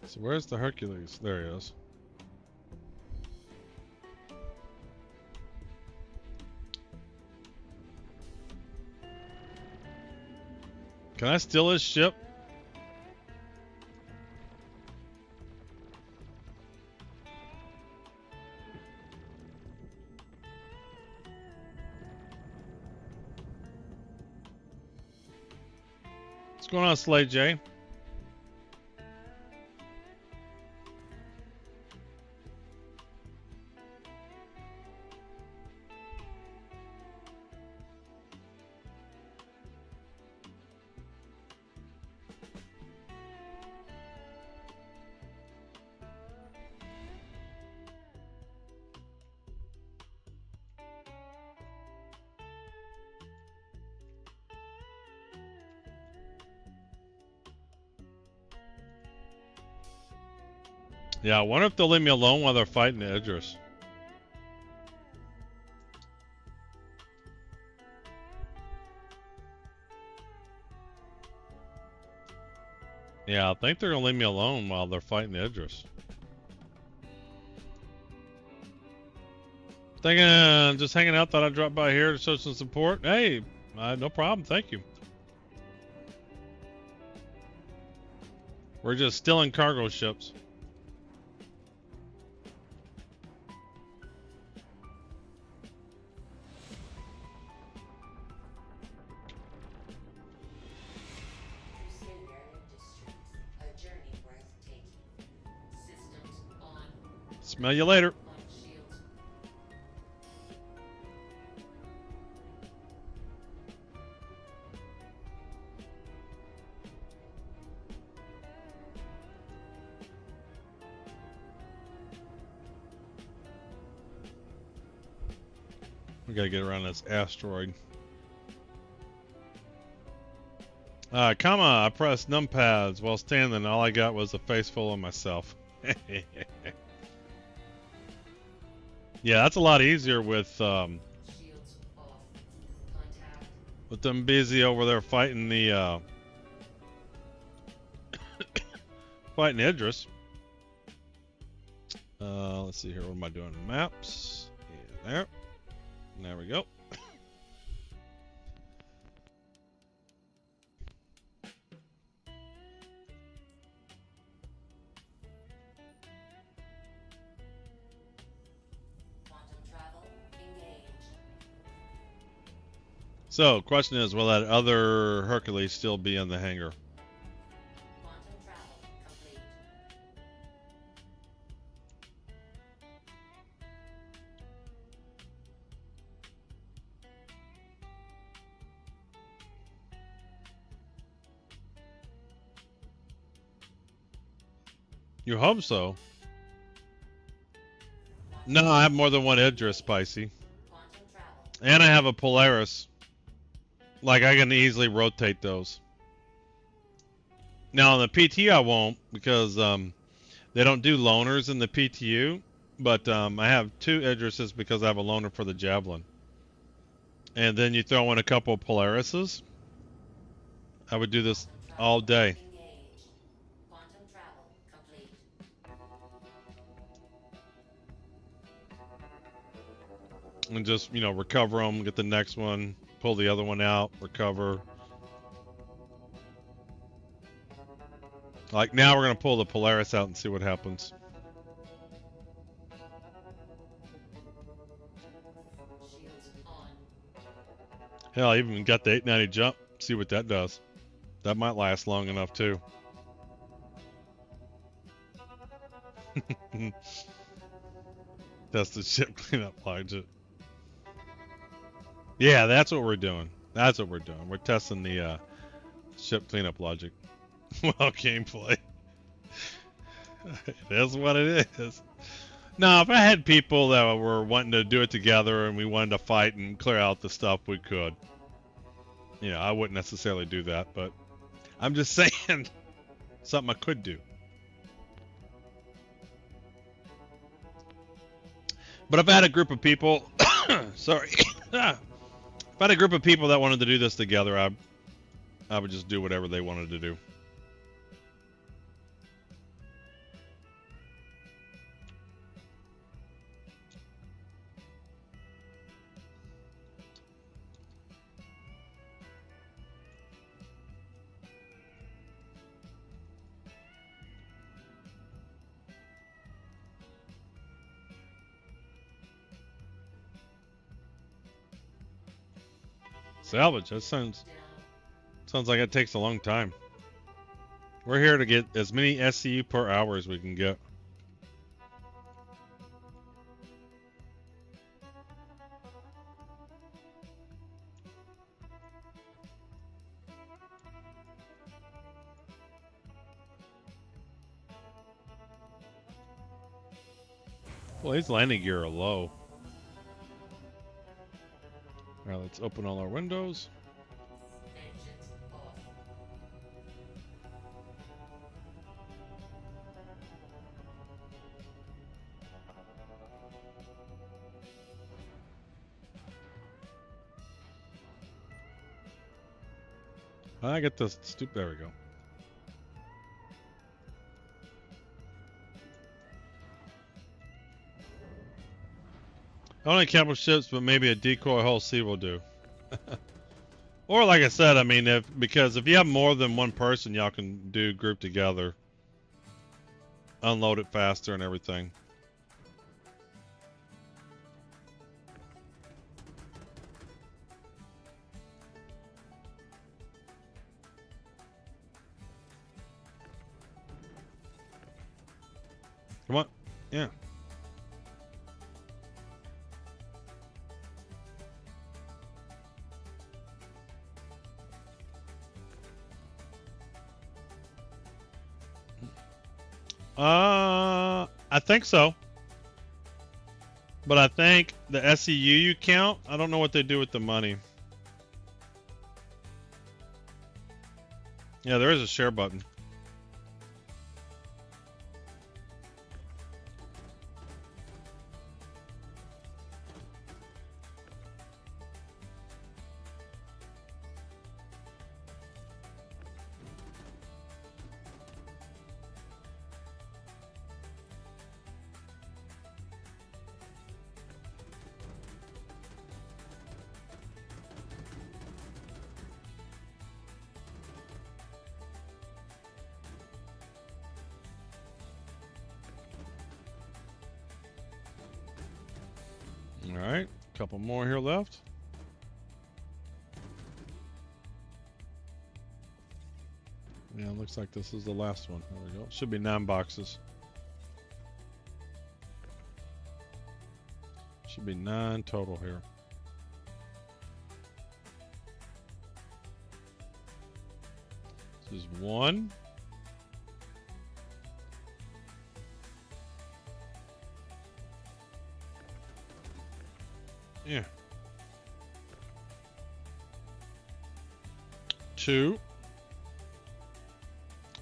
S1: So where's the Hercules? There he is. Can I steal his ship? What's going on, Slay J? Yeah, I wonder if they'll leave me alone while they're fighting the Idris. Yeah, I think they're gonna leave me alone while they're fighting the Idris. Thinking, just hanging out, thought I'd drop by here to show some support. Hey, no problem, thank you. We're just stealing cargo ships. Smell you later. We gotta get around this asteroid. Comma, I pressed numpads while standing. All I got was a face full of myself. Yeah, that's a lot easier with them busy over there fighting the fighting Idris. Let's see here. What am I doing? Maps. Yeah, there. There we go. So, question is, will that other Hercules still be in the hangar?
S8: Quantum travel complete.
S1: You hope so. No, I have more than one Idris, Spicy. And I have a Polaris. Like, I can easily rotate those. Now, on the PT, I won't, because they don't do loaners in the PTU. But I have 2 Idrises because I have a loaner for the Javelin. And then you throw in a couple of Polarises. I would do this all day. And just, you know, recover them, get the next one, pull the other one out, recover. Like, now we're going to pull the Polaris out and see what happens. Hell, I even got the 890 jump. See what that does. That might last long enough, too. That's the ship cleanup logic. Yeah, that's what we're doing. That's what we're doing. We're testing the ship cleanup logic. Well, gameplay. It is what it is. No, if I had people that were wanting to do it together and we wanted to fight and clear out the stuff, we could. You know, I wouldn't necessarily do that, but I'm just saying something I could do. But if I had a group of people, sorry, if I had a group of people that wanted to do this together, I would just do whatever they wanted to do. Salvage, that sounds like it takes a long time. We're here to get as many SCU per hour as we can get. Well, these landing gear are low. Alright, let's open all our windows. I get this stupid. There we go. Only capital ships, but maybe a decoy hull C will do. Or like I said, I mean, because if you have more than one person, y'all can do group together, unload it faster and everything. Come on, yeah. I think so. But I think the SCU you count, I don't know what they do with the money. Yeah, there is a share button. Alright, a couple more here left. Yeah, looks like this is the last one. There we go. Should be 9 boxes. Should be 9 total here. This is 1. Yeah. 2.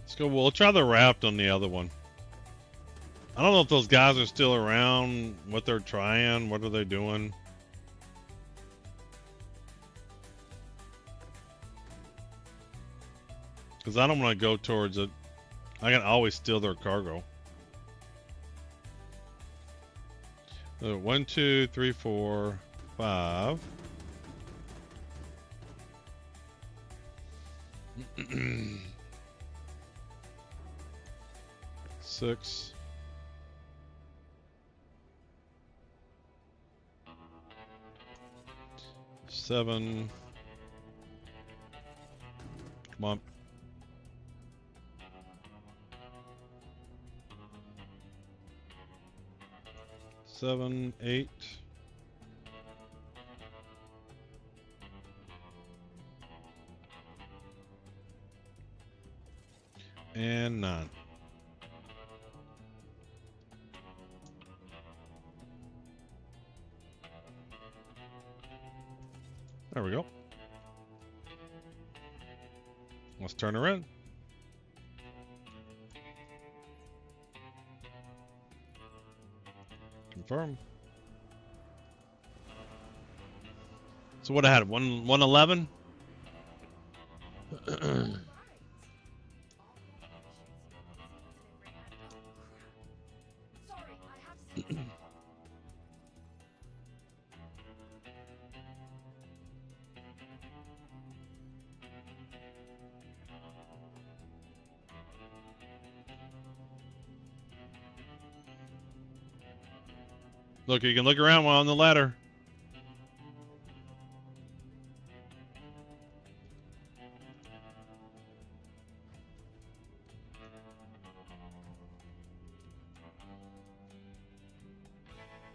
S1: Let's go. We'll try the raft on the other one. I don't know if those guys are still around, what they're trying, what are they doing. Because I don't want to go towards it. I can always steal their cargo. 1, 2, 3, 4, 5. 6. 7. Come on. 7, 8. And 9. There we go. Let's turn her in. Confirm. So what I had, 111? Look, you can look around while on the ladder.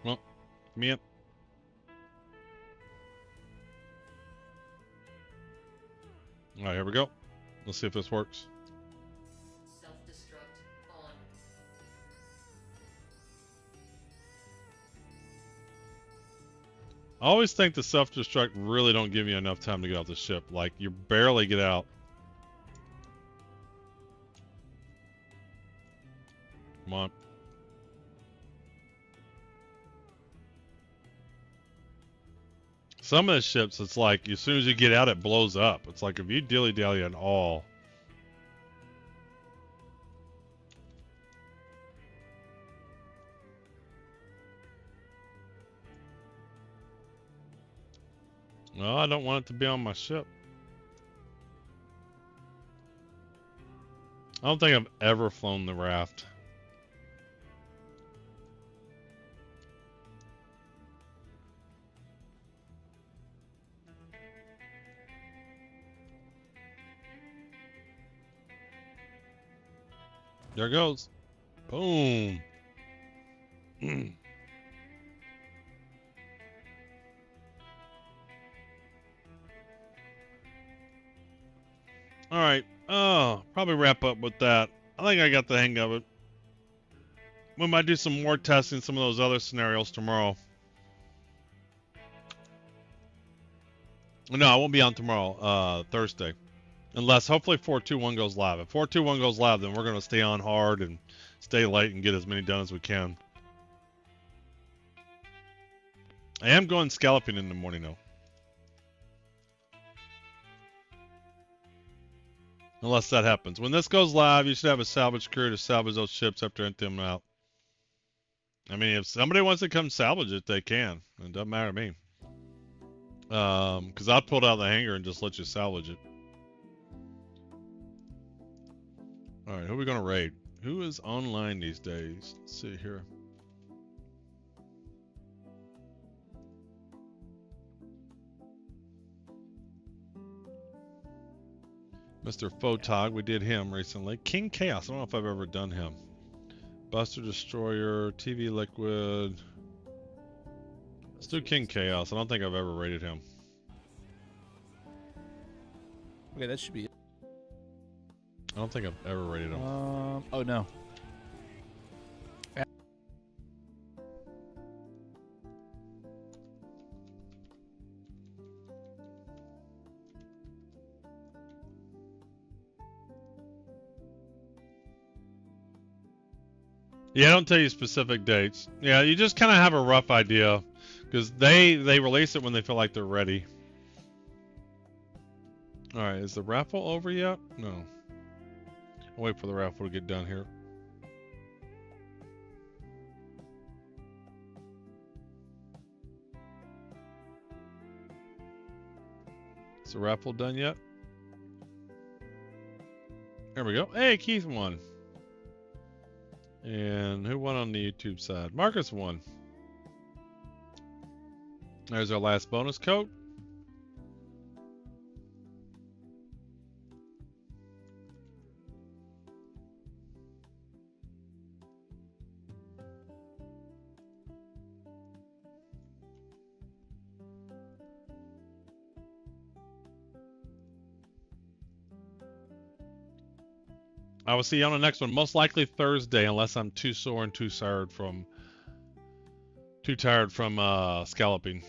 S1: Well, me up. All right, here we go. Let's see if this works.
S8: Self-destruct on.
S1: I always think the self-destruct really don't give you enough time to get off the ship. Like, you barely get out. Come on. Some of the ships, it's like, as soon as you get out, it blows up. It's like, if you dilly-dally at all... Well, I don't want it to be on my ship. I don't think I've ever flown the raft. There it goes. Boom. All right. Probably wrap up with that. I think I got the hang of it. We might do some more testing, some of those other scenarios tomorrow. No, I won't be on tomorrow, Thursday. Unless, hopefully, 4.2.1 goes live. If 4.2.1 goes live, then we're going to stay on hard and stay late and get as many done as we can. I am going scalloping in the morning, though. Unless that happens. When this goes live, you should have a salvage crew to salvage those ships after emptying them out. I mean, if somebody wants to come salvage it, they can. It doesn't matter to me. Because I'll pull it out of the hangar and just let you salvage it. Alright, who are we going to raid? Who is online these days? Let's see here. Mr. Photog, we did him recently. King Chaos, I don't know if I've ever done him. Buster Destroyer, TV Liquid. Let's do King Chaos. I don't think I've ever rated him.
S10: Okay, that should be it.
S1: I don't think I've ever rated him.
S10: Oh no.
S1: Yeah, I don't tell you specific dates. Yeah, you just kind of have a rough idea, because they release it when they feel like they're ready. All right, is the raffle over yet? No. I'll wait for the raffle to get done here. Is the raffle done yet? There we go. Hey, Keith won. And who won on the YouTube side? Marcus won. There's our last bonus code. I will see you on the next one, most likely Thursday, unless I'm too sore and too tired from scalloping.